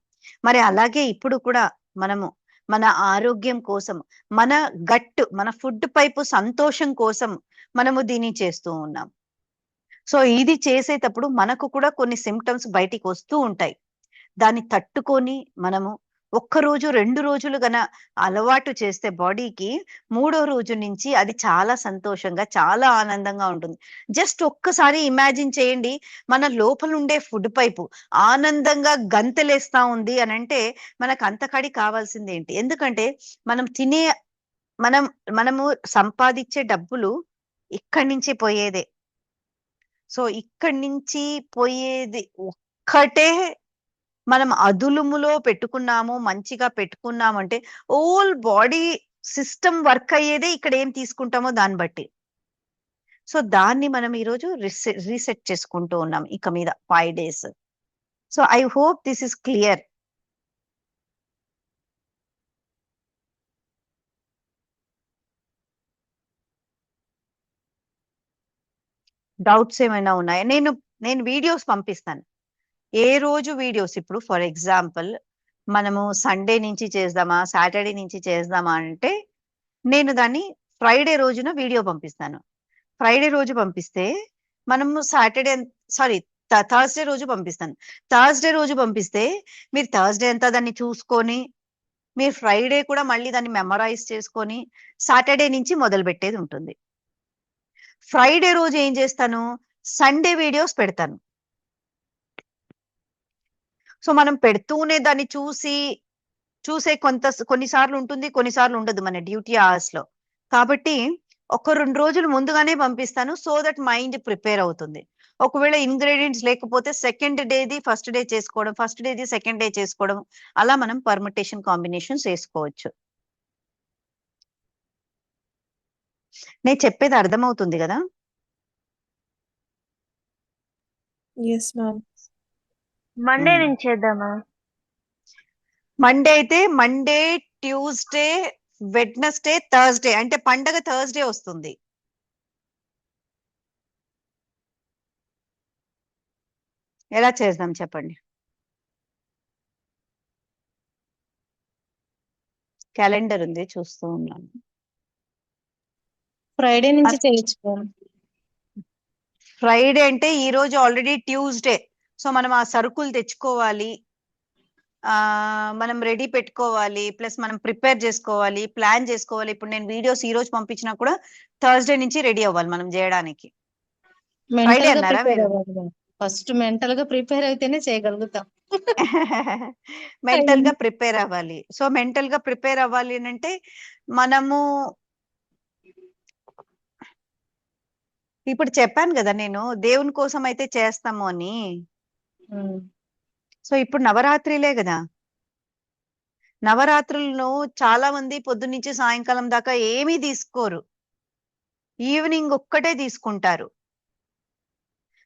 A: మరి అలాగే ఇప్పుడు కూడా మనము మన ఆరోగ్యం కోసం, మన గట్టు, మన ఫుడ్ పైపు సంతోషం కోసం మనము దీన్ని చేస్తూ ఉన్నాం. సో ఇది చేసేటప్పుడు మనకు కూడా కొన్ని సిమ్టమ్స్ బయటికి వస్తూ ఉంటాయి. దాన్ని తట్టుకొని మనము ఒక్క రోజు 2 రోజులు గన అలవాటు చేస్తే బాడీకి, 3వ రోజు నుంచి అది చాలా సంతోషంగా, చాలా ఆనందంగా ఉంటుంది. జస్ట్ ఒక్కసారి ఇమాజిన్ చేయండి, మన లోపల ఉండే ఫుడ్ పైపు ఆనందంగా గంతలేస్తా ఉంది అని అంటే మనకు అంతకడి కావాల్సింది ఏంటి? ఎందుకంటే మనము సంపాదించే డబ్బులు ఇక్కడి నుంచి పోయేదే. సో ఇక్కడి నుంచి పోయేది ఒక్కటే మనం అదులుములో పెట్టుకున్నాము, మంచిగా పెట్టుకున్నాము అంటే ఓల్ బాడీ సిస్టమ్ వర్క్ అయ్యేదే ఇక్కడ ఏం తీసుకుంటామో దాన్ని బట్టి. సో దాన్ని మనం ఈరోజు రీసెట్ చేసుకుంటూ ఉన్నాం ఇక మీద 5 days. So I hope this is clear. Doubts ఏమైనా ఉన్నాయా? నేను వీడియోస్ పంపిస్తాను. ఏ రోజు వీడియోస్, ఇప్పుడు ఫర్ ఎగ్జాంపుల్ మనము సండే నుంచి చేద్దామా, సాటర్డే నుంచి చేద్దామా అంటే నేను దాన్ని ఫ్రైడే రోజున వీడియో పంపిస్తాను. ఫ్రైడే రోజు పంపిస్తే మనము థర్స్డే రోజు పంపిస్తాను. థర్స్డే రోజు పంపిస్తే మీరు థర్స్డే అంతా దాన్ని చూసుకొని మీరు ఫ్రైడే కూడా మళ్ళీ దాన్ని మెమరైజ్ చేసుకొని సాటర్డే నుంచి మొదలు పెట్టేది ఉంటుంది. ఫ్రైడే రోజు ఏం చేస్తాను, సండే వీడియోస్ పెడతాను. సో మనం పెడుతూనే దాన్ని చూసే కొన్నిసార్లు ఉంటుంది, కొన్నిసార్లు ఉండదు మన డ్యూటీ అవర్స్ లో. కాబట్టి ఒక 2 రోజులు ముందుగానే పంపిస్తాను, సో దట్ మైండ్ ప్రిపేర్ అవుతుంది. ఒకవేళ ఇంగ్రీడియంట్స్ లేకపోతే సెకండ్ డేది ఫస్ట్ డే చేసుకోవడం, ఫస్ట్ డేది సెకండ్ డే చేసుకోవడం, అలా మనం పర్ముటేషన్ కాంబినేషన్స్ వేసుకోవచ్చు. నేను చెప్పేది అర్థమవుతుంది కదా?
E: Yes ma'am.
C: మండే నుంచి చేద్దామా?
A: మండే అయితే మండే, ట్యూస్డే, వెడ్నెస్డే, థర్స్డే, అంటే పండగ థర్స్డే వస్తుంది. ఎలా చేద్దాం చెప్పండి? క్యాలెండర్ ఉంది, చూస్తూ ఉన్నాను.
C: ఫ్రైడే నుంచి చేయొచ్చు.
A: ఫ్రైడే అంటే ఈ రోజు ఆల్రెడీ ట్యూస్డే. సో మనం ఆ సరుకులు తెచ్చుకోవాలి, మనం రెడీ పెట్టుకోవాలి, ప్లస్ మనం ప్రిపేర్ చేసుకోవాలి, ప్లాన్ చేసుకోవాలి. ఇప్పుడు నేను వీడియోస్ ఈ రోజు పంపించినా కూడా థర్స్డే నుంచి రెడీ అవ్వాలి మనం చేయడానికి. ఫ్రైడే అన్నారా మీరు?
C: ఫస్ట్ మెంటల్ గా ప్రిపేర్ అయితేనే చేయగలుగుతాం.
A: మెంటల్ గా ప్రిపేర్ అవ్వాలి. సో మెంటల్ గా ప్రిపేర్ అవ్వాలి అంటే మనము ఇప్పుడు చెప్పాను కదా నేను దేవుని కోసం అయితే చేస్తాము అని. సో ఇప్పుడు నవరాత్రిలే కదా, నవరాత్రుల్లో చాలా మంది పొద్దున్నుంచి సాయంకాలం దాకా ఏమీ తీసుకోరు. ఈవినింగ్ ఒక్కటే తీసుకుంటారు.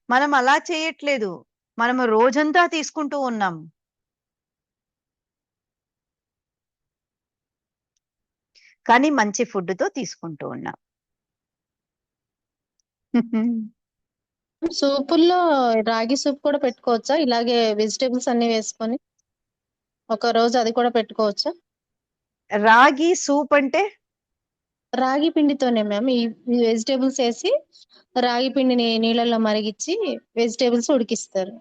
A: మనం అలా చేయట్లేదు. మనము రోజంతా తీసుకుంటూ ఉన్నాం. కానీ మంచి ఫుడ్‌తో తీసుకుంటూ ఉన్నాం.
C: సూపుల్లో రాగి సూప్ కూడా పెట్టుకోవచ్చా? ఇలాగే వెజిటేబుల్స్ అన్ని వేసుకొని ఒక రోజు అది కూడా పెట్టుకోవచ్చా?
A: రాగి సూప్ అంటే
C: రాగి పిండితోనే మ్యామ్ ఈ వెజిటేబుల్స్ వేసి రాగి పిండిని నీళ్ళల్లో మరిగించి వెజిటేబుల్స్ ఉడికిస్తారు.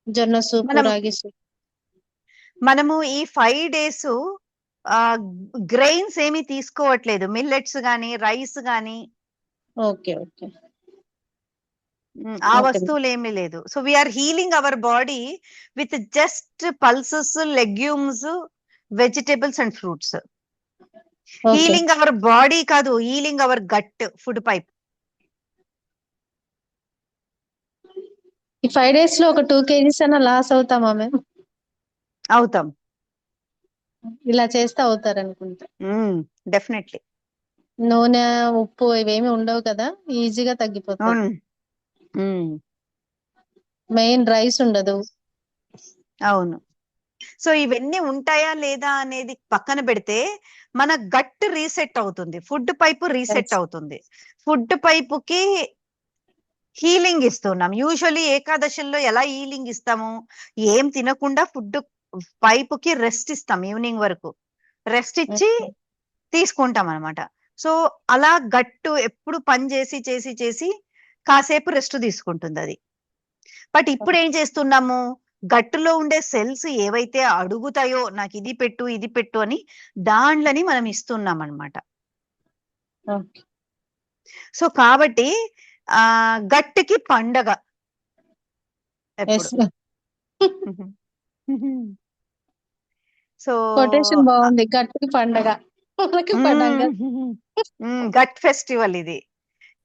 C: జొన్న సూప్,
A: మనం
C: రాగి సూప్.
A: మనము ఈ 5 డేస్ గ్రెయిన్స్ ఏమీ తీసుకోవట్లేదు. మిల్లెట్స్ గాని, రైస్ గాని
C: ఓకే ఓకే
A: ఆ
C: ఓకే
A: వస్తువులు ఏమీ లేదు. So we are healing our body with just pulses, legumes, vegetables and fruits.
C: Okay.
A: Healing our body కాదు, healing our gut food pipe.
C: ఈ 5 days లో ఒక 2 kgs అన్న లాస్ అవుతామా మేము?
A: అవుతాం.
C: ఇలా చేస్తే అవుతారు అనుకుంటా.
A: డెఫినెట్లీ.
C: నూనె, ఉప్పు ఇవేమి ఉండవు కదా, ఈజీగా తగ్గిపోతారు. మెయిన్ రైస్ ఉండదు.
A: అవును. సో ఇవన్నీ ఉంటాయా లేదా అనేది పక్కన పెడితే మన గట్ రీసెట్ అవుతుంది, ఫుడ్ పైపు రీసెట్
C: Yes.
A: అవుతుంది. ఫుడ్ పైపుకి హీలింగ్ ఇస్తున్నాం. యూజువల్లీ ఏకాదశిలో ఎలా హీలింగ్ ఇస్తాము? ఏం తినకుండా ఫుడ్ పైపుకి రెస్ట్ ఇస్తాం. ఈవినింగ్ వరకు రెస్ట్ ఇచ్చి
C: Okay.
A: తీసుకుంటాం అనమాట. సో అలా గట్టు ఎప్పుడు పని చేసి చేసి చేసి కాసేపు రెస్ట్ తీసుకుంటుంది అది. బట్ ఇప్పుడు ఏం చేస్తున్నాము? గట్టులో ఉండే సెల్స్ ఏవైతే అడుగుతాయో నాకు ఇది పెట్టు ఇది పెట్టు అని దాంట్లని మనం ఇస్తున్నాం అనమాట.
C: Okay.
A: సో కాబట్టి గట్టుకి పండగ
C: Yes.
A: ఎప్పుడు. సో
C: కొటేషన్ బాగుంది. గట్టికి పండగ. మనకి పండగ.
A: గట్ ఫెస్టివల్ ఇది.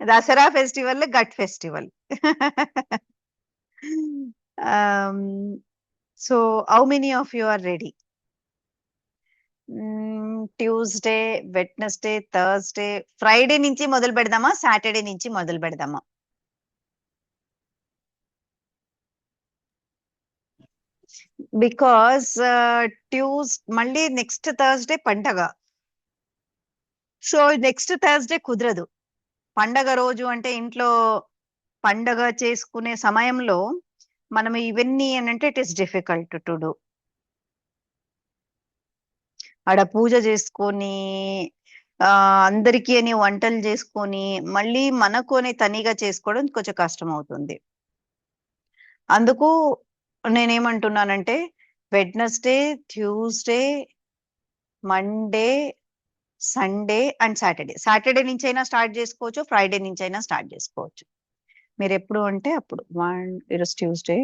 A: Dasara festival, gut festival. So how many of you are ready? Tuesday, Wednesday, Thursday, Friday నుంచి మొదలు పెడదామా, సాటర్డే నుంచి మొదలు పెడదామా? బికాస్ మళ్ళీ నెక్స్ట్ థర్స్డే పండగ. సో నెక్స్ట్ థర్స్డే కుదరదు. పండగ రోజు అంటే ఇంట్లో పండగ చేసుకునే సమయంలో మనం ఇవన్నీ అంటే it is difficult to do. ఆడ పూజ చేసుకొని అందరికీ అని వంటలు చేసుకొని మళ్ళీ మనకోనే తనిగా చేసుకోవడం కొంచెం కష్టం అవుతుంది. అందుకు నేనేమంటున్నానంటే Wednesday, Tuesday, Monday, Sunday and Saturday. Saturday నుంచి అయినా స్టార్ట్ చేసుకోవచ్చు, ఫ్రైడే నుంచి అయినా స్టార్ట్ చేసుకోవచ్చు. మీరు ఎప్పుడు అంటే అప్పుడు. ఈరోజు ట్యూస్డే,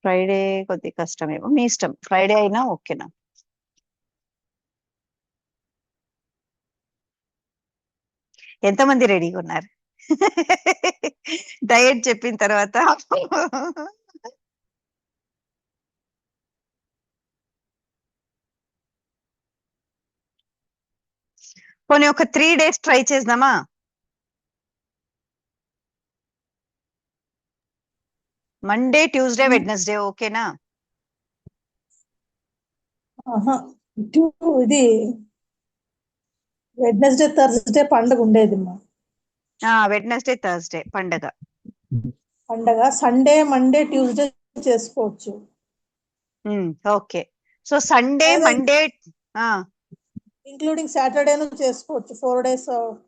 A: ఫ్రైడే కొద్దిగా కష్టమేమో, మీ ఇష్టం. ఫ్రైడే అయినా ఓకేనా? ఎంతమంది రెడీగా ఉన్నారు? డయట్ చెప్పిన తర్వాత పోనీ ఒక 3 days ట్రై చేద్దామా? మండే, ట్యూస్డే, వెడ్నెస్డే ఓకేనా?
F: ఇది వెడ్నెస్డే థర్స్డే పండుగ ఉండేది
A: వెడ్నెస్డే, థర్స్డే పండగ.
F: సండే, మండే, ట్యూస్డే చేసుకోవచ్చు.
A: Okay. So Sunday, Monday
F: including సాటర్డేను చేసుకోవచ్చు. 4 days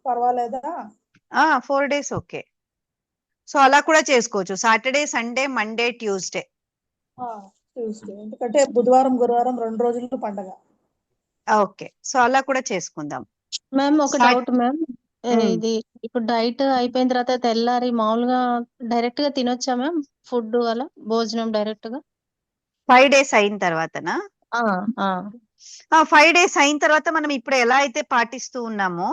F: పర్వాలేదా?
A: 4 days ఓకే. సో అలా కూడా చేసుకోవచ్చు. Saturday, Sunday, Monday, Tuesday.
F: ఎందుకంటే బుధవారం, గురువారం 2 రోజులు పండగ.
A: ఓకే. సో అలా కూడా చేసుకుందాం.
C: మ్యామ్ ఒక డౌట్ మ్యామ్. ఇది ఇప్పుడు డైట్ అయిపోయిన తర్వాత తెల్లారి మామూలుగా డైరెక్ట్ గా తినొచ్చా మ్యామ్? ఫుడ్ అలా భోజనం డైరెక్ట్ గా
A: 5 days అయిన తర్వాతనా? 5 days అయిన తర్వాత మనం ఇప్పుడు ఎలా అయితే పాటిస్తూ ఉన్నామో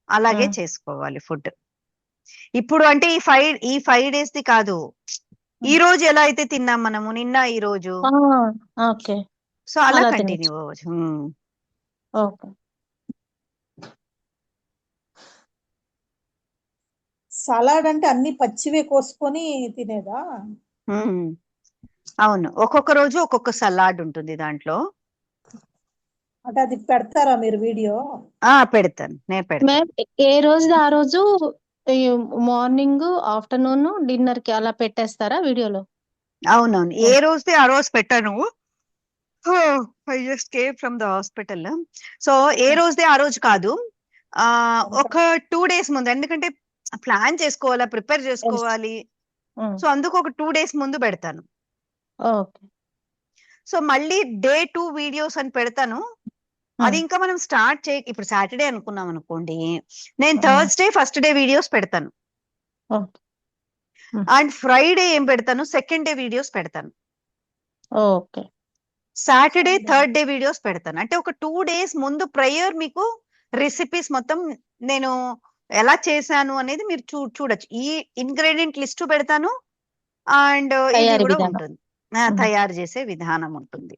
A: అలాగే చేసుకోవాలి ఫుడ్. ఇప్పుడు అంటే ఈ 5 days ది కాదు, ఈ రోజు ఎలా అయితే తిన్నాం మనము, నిన్న ఈ రోజు
C: ఓకే
A: సో అలా
C: అలా
A: కంటిన్యూ
C: తినొచ్చు.
A: అవ్వచ్చు.
C: ఓకే.
G: సలాడ్ అంటే అన్ని పచ్చివే కోసుకొని తినేదా?
A: అవును, ఒక్కొక్క రోజు ఒక్కొక్క సలాడ్ ఉంటుంది దాంట్లో.
G: అంటే అది పెడతారా మీరు వీడియో?
A: పెడతాను, నేను పెడతాను.
C: మ్యామ్ ఏ రోజుది ఆ రోజు మార్నింగ్, ఆఫ్టర్నూన్, డిన్నర్ కి అలా పెట్టేస్తారా వీడియోలో?
A: అవునవును, ఏ రోజుది ఆ రోజు పెట్టాను. I just came from the hospital. So ఏ రోజుదే ఆ రోజు కాదు, ఒక 2 days ముందు, ఎందుకంటే ప్లాన్ చేసుకోవాలా, ప్రిపేర్ చేసుకోవాలి. సో అందుకు ఒక 2 days ముందు పెడతాను.
C: ఓకే.
A: సో మళ్ళీ డే 2 వీడియోస్ అని పెడతాను. అది ఇంకా మనం స్టార్ట్ ఇప్పుడు సాటర్డే అనుకున్నాం అనుకోండి, నేను థర్స్డే ఫస్ట్ డే వీడియోస్ పెడతాను. అండ్ ఫ్రైడే ఏం పెడతాను, సెకండ్ డే వీడియోస్ పెడతాను.
C: Okay.
A: Saturday third day videos పెడతాను. అంటే ఒక 2 days ముందు ప్రయర్ మీకు రెసిపీస్ మొత్తం నేను ఎలా చేశాను అనేది మీరు చూడొచ్చు. ఈ ఇంగ్రీడియంట్ లిస్ట్ పెడతాను, అండ్ ఇది
C: తయారీ
A: కూడా
C: విధానం.
A: ఉంటుంది, తయారు చేసే విధానం ఉంటుంది.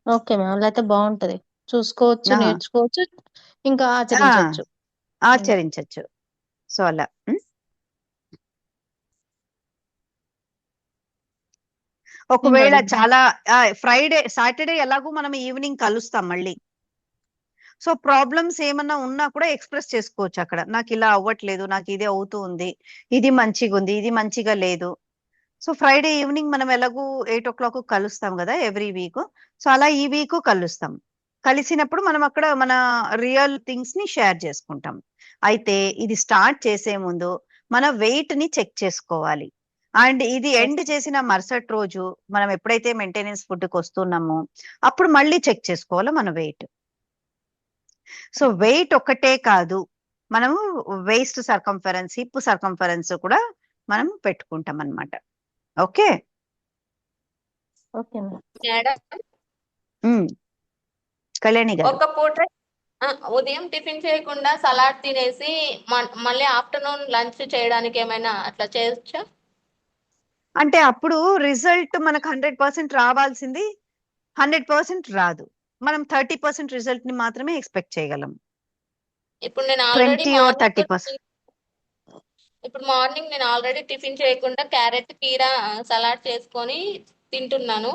C: ఓకే మ్యామ్, అలా అయితే బాగుంటది, చూసుకోవచ్చు,
A: ఆ,
C: నేర్చుకోవచ్చు, ఇంకా
A: ఆ,
C: ఆచరించవచ్చు.
A: ఆచరించవచ్చు. సో అలా ఒకవేళ
C: ఇంకా
A: చాలా ఫ్రైడే సాటర్డే ఎలాగో మనం ఈవినింగ్ కలుస్తాం మళ్ళీ. సో ప్రాబ్లమ్స్ ఏమన్నా ఉన్నా కూడా ఎక్స్ప్రెస్ చేసుకోవచ్చు అక్కడ, నాకు ఇలా అవ్వట్లేదు, నాకు ఇది అవుతూ ఉంది, ఇది మంచిగా ఉంది, ఇది మంచిగా లేదు. సో ఫ్రైడే ఈవినింగ్ మనం ఎలాగూ 8 o'clock కలుస్తాం కదా ఎవ్రీ వీక్. సో అలా ఈ వీక్ కలుస్తాం. కలిసినప్పుడు మనం అక్కడ మన రియల్ థింగ్స్ ని షేర్ చేసుకుంటాం. అయితే ఇది స్టార్ట్ చేసే ముందు మన వెయిట్ ని చెక్ చేసుకోవాలి. అండ్ ఇది ఎండ్ చేసిన మరుసటి రోజు మనం ఎప్పుడైతే మెయింటెనెన్స్ ఫుడ్ కి వస్తున్నామో అప్పుడు మళ్ళీ చెక్ చేసుకోవాలి మన వెయిట్. సో వెయిట్ ఒక్కటే కాదు, మనము వేస్ట్ సర్కంఫరెన్స్, హిప్ సర్కంఫరెన్స్ కూడా మనం పెట్టుకుంటాం అన్నమాట. Okay
C: okay ma'am.
D: Madam
A: Kalyani గారు,
D: ఒక పూట ఉదయం టిఫిన్ చేయకుండా సలాడ్ తినేసి మళ్ళీ ఆఫ్టర్నూన్ లంచ్ చేయడానికి ఏమైనా అట్లా చేయొచ్చా?
A: అంటే అప్పుడు రిజల్ట్ మనకు 100% రావాల్సింది 100% రాదు. మనం 30% రిజల్ట్ ని మాత్రమే ఎక్స్పెక్ట్ చేయగలం.
D: ఇప్పుడు నేను ఆల్రెడీ
A: 20 or 30%.
D: ఇప్పుడు మార్నింగ్ నేను ఆల్రెడీ టిఫిన్ చేయకుండా క్యారెట్, కీరా సలాడ్ చేసుకొని తింటున్నాను.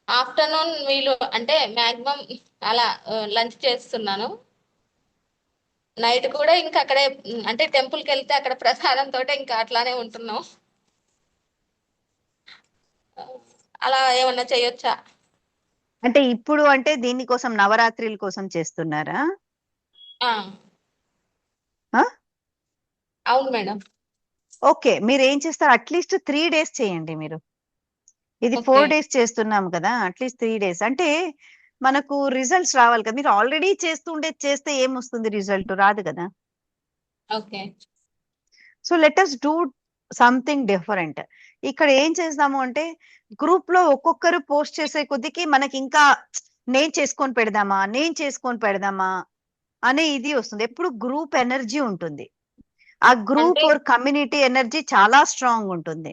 D: ఆఫ్టర్నూన్ వీలు అంటే మాక్సిమం అలా లంచ్ చేస్తున్నాను. నైట్ కూడా ఇంకా అక్కడే అంటే టెంపుల్కి వెళ్తే అక్కడ ప్రసాదంతో ఇంకా అట్లానే ఉంటున్నాం. అలా ఏమన్నా చేయొచ్చా?
A: అంటే ఇప్పుడు అంటే దీనికోసం నవరాత్రిల కోసం చేస్తున్నారా?
D: అవును మేడం.
A: ఓకే, మీరు ఏం చేస్తారు, అట్లీస్ట్ 3 days చేయండి మీరు. ఇది 4 days చేస్తున్నాం కదా, అట్లీస్ట్ 3 days. అంటే మనకు రిజల్ట్స్ రావాలి కదా. మీరు ఆల్రెడీ చేస్తే ఏమొస్తుంది, రిజల్ట్ రాదు కదా.
D: Okay.
A: So let us do something different. ఇక్కడ ఏం చేస్తాము అంటే గ్రూప్ లో ఒక్కొక్కరు పోస్ట్ చేసే కొద్దికి మనకి ఇంకా నేను చేసుకొని పెడదామా అనే ఇది వస్తుంది. ఎప్పుడు గ్రూప్ ఎనర్జీ ఉంటుంది, ఆ గ్రూప్
D: అంటే
A: ఆర్ కమ్యూనిటీ ఎనర్జీ చాలా స్ట్రాంగ్ ఉంటుంది.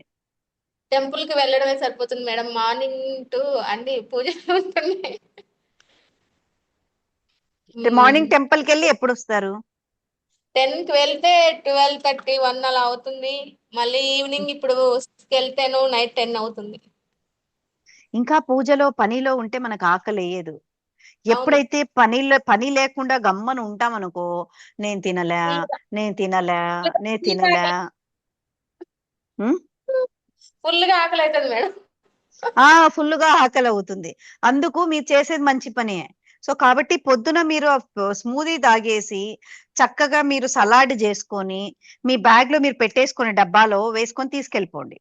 D: టెంపుల్ కి వెళ్ళడమే సరిపోతుంది మేడం, మార్నింగ్ టు అన్ని పూజలు ఉంటున్నాయి.
A: మార్నింగ్ టెంపుల్ కి వెళ్ళి ఎప్పుడు వస్తారు?
D: 10 కి వెళ్తే 12:30, 1 అలా అవుతుంది. మళ్ళీ ఈవినింగ్ ఇప్పుడు 6 కి వెళ్తేను నైట్ 10 అవుతుంది.
A: ఇంకా పూజలో పనిలో ఉంటే మనకు ఆకలి వేయదు.
D: అవును.
A: ఎప్పుడైతే పని లేకుండా గమ్మను ఉంటాం అనుకో, నేను తినలే
D: ఫుల్ గా ఆకలి అవుతుంది మేడం.
A: ఫుల్గా ఆకలి అవుతుంది. అందుకు మీరు చేసేది మంచి పనే. సో కాబట్టి పొద్దున మీరు స్మూదీ తాగేసి చక్కగా మీరు సలాడ్ చేసుకొని మీ బ్యాగ్ లో మీరు పెట్టేసుకొని డబ్బాలో వేసుకొని తీసుకెళ్ళిపోండి.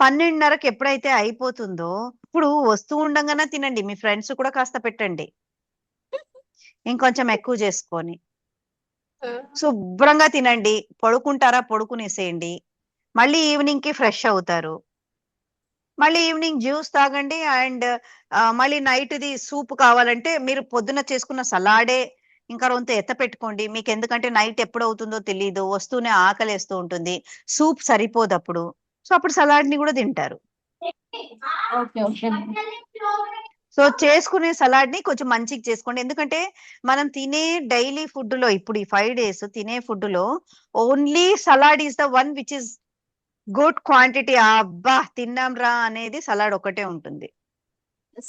A: 12:30కి ఎప్పుడైతే అయిపోతుందో ఇప్పుడు వస్తూ ఉండగానే తినండి, మీ ఫ్రెండ్స్ కూడా కాస్త పెట్టండి ఇంకొంచెం ఎక్కువ చేసుకొని. శుభ్రంగా తినండి, పడుకుంటారా పడుకునేసేయండి, మళ్ళీ ఈవినింగ్ కి ఫ్రెష్ అవుతారు, మళ్ళీ ఈవినింగ్ జ్యూస్ తాగండి. అండ్ మళ్ళీ నైట్ ది సూప్ కావాలంటే మీరు పొద్దున చేసుకున్న సలాడే ఇంకా రొంత ఎత్త పెట్టుకోండి. మీకు ఎందుకంటే నైట్ ఎప్పుడు అవుతుందో తెలియదు, వస్తూనే ఆకలేస్తూ ఉంటుంది, సూప్ సరిపోదు అప్పుడు. సో అప్పుడు సలాడ్ ని కూడా తింటారు.
C: ఓకే ఓకే
A: సో చేసుకునే సలాడ్ ని కొంచెం మంచిగా చేసుకోండి. ఎందుకంటే మనం తినే డైలీ ఫుడ్ లో ఇప్పుడు ఈ 5 days తినే ఫుడ్ లో only salad is the one which is good quantity. అబ్బా తిన్నాం రా అనేది సలాడ్ ఒకటే ఉంటుంది.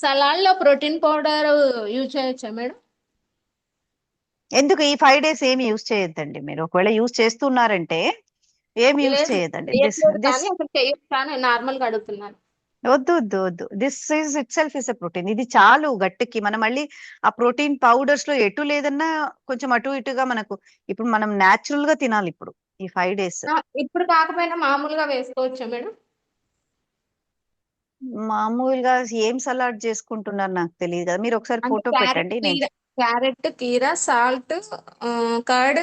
D: సలాడ్ లో ప్రోటీన్ పౌడర్ యూజ్ చేయొచ్చా మేడం?
A: ఎందుకు ఈ 5 days ఏమి యూజ్ చేయొద్దండి. మీరు ఒకవేళ యూజ్ చేస్తున్నారంటే ఏమి యూజ్
D: లేదు
A: చేయొద్దండి.
D: చేయట్లేదు
A: దిస్
D: కానీ అసలు చేయొచ్చా అని నార్మల్ గా అడుగుతున్నాను.
A: వద్దు వద్దు వద్దు. This is it self is a protein. ఇది చాలు గట్టికి. మనం మళ్ళీ ఆ ప్రోటీన్ పౌడర్స్ లో ఎటు లేదన్నా కొంచెం అటు ఇటుగా మనకు ఇప్పుడు మనం న్యాచురల్ గా తినాలి ఇప్పుడు ఈ 5 days.
D: ఇప్పుడు కాకపోయినా మామూలుగా వేసుకోవచ్చా మేడం?
A: మామూలుగా ఏం సలాడ్ చేసుకుంటున్నారు నాకు తెలియదు కదా. మీరు ఒకసారి
D: అంటే
A: ఫోటో పెట్టండి. నేను
D: క్యారెట్ కీరా సాల్ట్ కర్డ్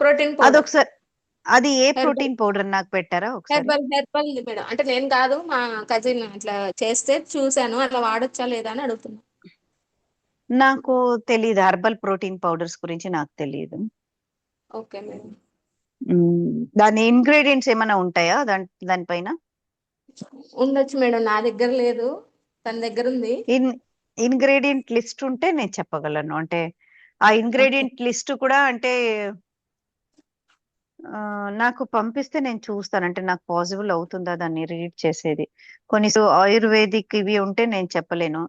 D: ప్రోటీన్ పౌడర్.
A: అదొకసారి అది ఏ
D: హెర్బల్
A: ప్రోటీన్ పౌడర్ నాకు పెట్టారా ఒకసారి?
D: Herbal madam. అంటే నేను కాదు, మా కజిన్ అట్లా చేస్తే చూసాను. అట్లా వాడొచ్చా లేదా అని అడుగుతున్నా.
A: నాకు తెలియదు. హెర్బల్ ప్రోటీన్ పౌడర్స్ గురించి నాకు తెలియదు.
D: Okay madam.
A: దాని ఇంగ్రీడియంట్స్ ఏమైనా ఉంటాయా దానిపైన?
D: ఉండొచ్చు మేడం, నా దగ్గర లేదు, తన దగ్గర ఉంది.
A: ఇంగ్రీడియంట్ లిస్ట్ ఉంటే నేను చెప్పగలను. అంటే ఆ ఇంగ్రీడియంట్ లిస్ట్ కూడా అంటే నాకు పంపిస్తే నేను చూస్తాను. అంటే నాకు పాసిబుల్ అవుతుందా దాన్ని రీడ్ చేసేది. కొన్ని ఆయుర్వేదిక్ ఇవి ఉంటే నేను చెప్పలేను.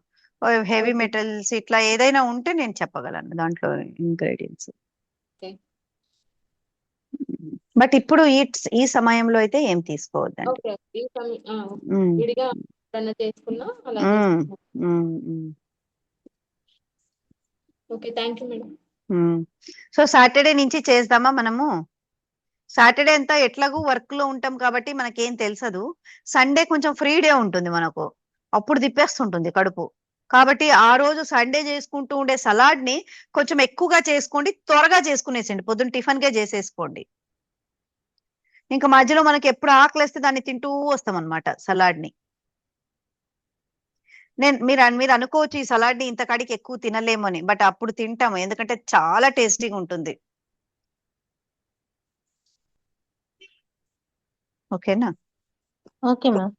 A: Heavy
D: Okay.
A: మెటల్స్ ఇట్లా ఏదైనా ఉంటే నేను చెప్పగలను దాంట్లో ఇంగ్రీడియంట్స్.
D: Okay.
A: బట్ ఇప్పుడు ఈ సమయంలో అయితే ఏం తీసుకోవద్దండి.
D: ఓకే ఈ
A: ఉమ్,
D: విడిగా ఎప్పుడన్నా చేసుకున్నా అలా
A: ఉమ్,
D: చేసుకున్నాం.
A: Um, um,
D: okay thank you madam.
A: So Saturday నుంచి చేద్దామా మనము? సాటర్డే అంతా ఎట్లాగూ వర్క్ లో ఉంటాం కాబట్టి మనకేం తెలుసదు. సండే కొంచెం ఫ్రీ డే ఉంటుంది మనకు, అప్పుడు తిప్పేస్తుంటుంది కడుపు. కాబట్టి ఆ రోజు సండే చేసుకుంటూ ఉండే సలాడ్ ని కొంచెం ఎక్కువగా చేసుకోండి, త్వరగా చేసుకునేసండి. పొద్దున్న టిఫిన్ గా చేసేసుకోండి. ఇంకా మధ్యలో మనకి ఎప్పుడు ఆకలిస్తే దాన్ని తింటూ వస్తాం అనమాట సలాడ్ ని. మీరు అనుకోవచ్చు ఈ సలాడ్ ని ఇంత కాడికి ఎక్కువ తినలేము అని, బట్ అప్పుడు తింటాము ఎందుకంటే చాలా టేస్టీగా ఉంటుంది. ఓకేనా?
C: Okay ma'am.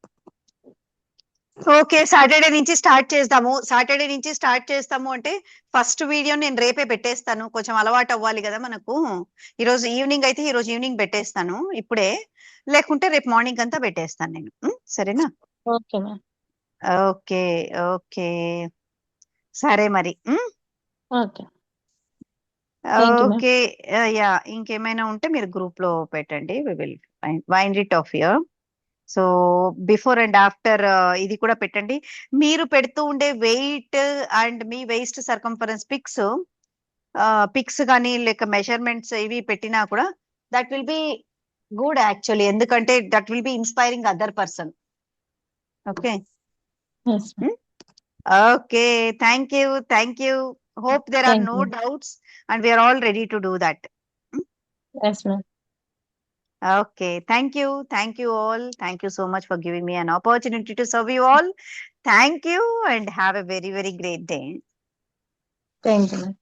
A: ఓకే సాటర్డే నుంచి స్టార్ట్ చేద్దాము. సాటర్డే నుంచి స్టార్ట్ చేస్తాము అంటే ఫస్ట్ వీడియో నేను రేపే పెట్టేస్తాను. కొంచెం అలవాటు అవ్వాలి కదా మనకు. ఈరోజు ఈవినింగ్ అయితే ఈరోజు ఈవినింగ్ పెట్టేస్తాను ఇప్పుడే, లేకుంటే రేపు మార్నింగ్ అంతా పెట్టేస్తాను నేను. సరేనా?
C: Okay ma'am.
A: ఓకే ఓకే సరే మరి.
C: Okay thank you ma'am.
A: Okay yeah ఇంకేమైనా ఉంటే మీరు గ్రూప్ లో పెట్టండి. We will wind it off here. So before and after ఇది కూడా పెట్టండి. మీరు పెడుతూ ఉండే వెయిట్ అండ్ మీ వేస్ట్ సర్కంఫరెన్స్ పిక్స్ కానీ లేక మెజర్మెంట్స్ ఇవి పెట్టినా కూడా that will be good actually. ఎందుకంటే that will be inspiring other person. Okay
C: yes ma'am.
A: Okay thank you. Hope there are
C: thank
A: no
C: you.
A: doubts and we are all ready to do that.
C: Yes ma'am.
A: Okay, thank you all. Thank you so much for giving me an opportunity to serve you all. Thank you and have a very, very great day.
C: Thank you ma'am.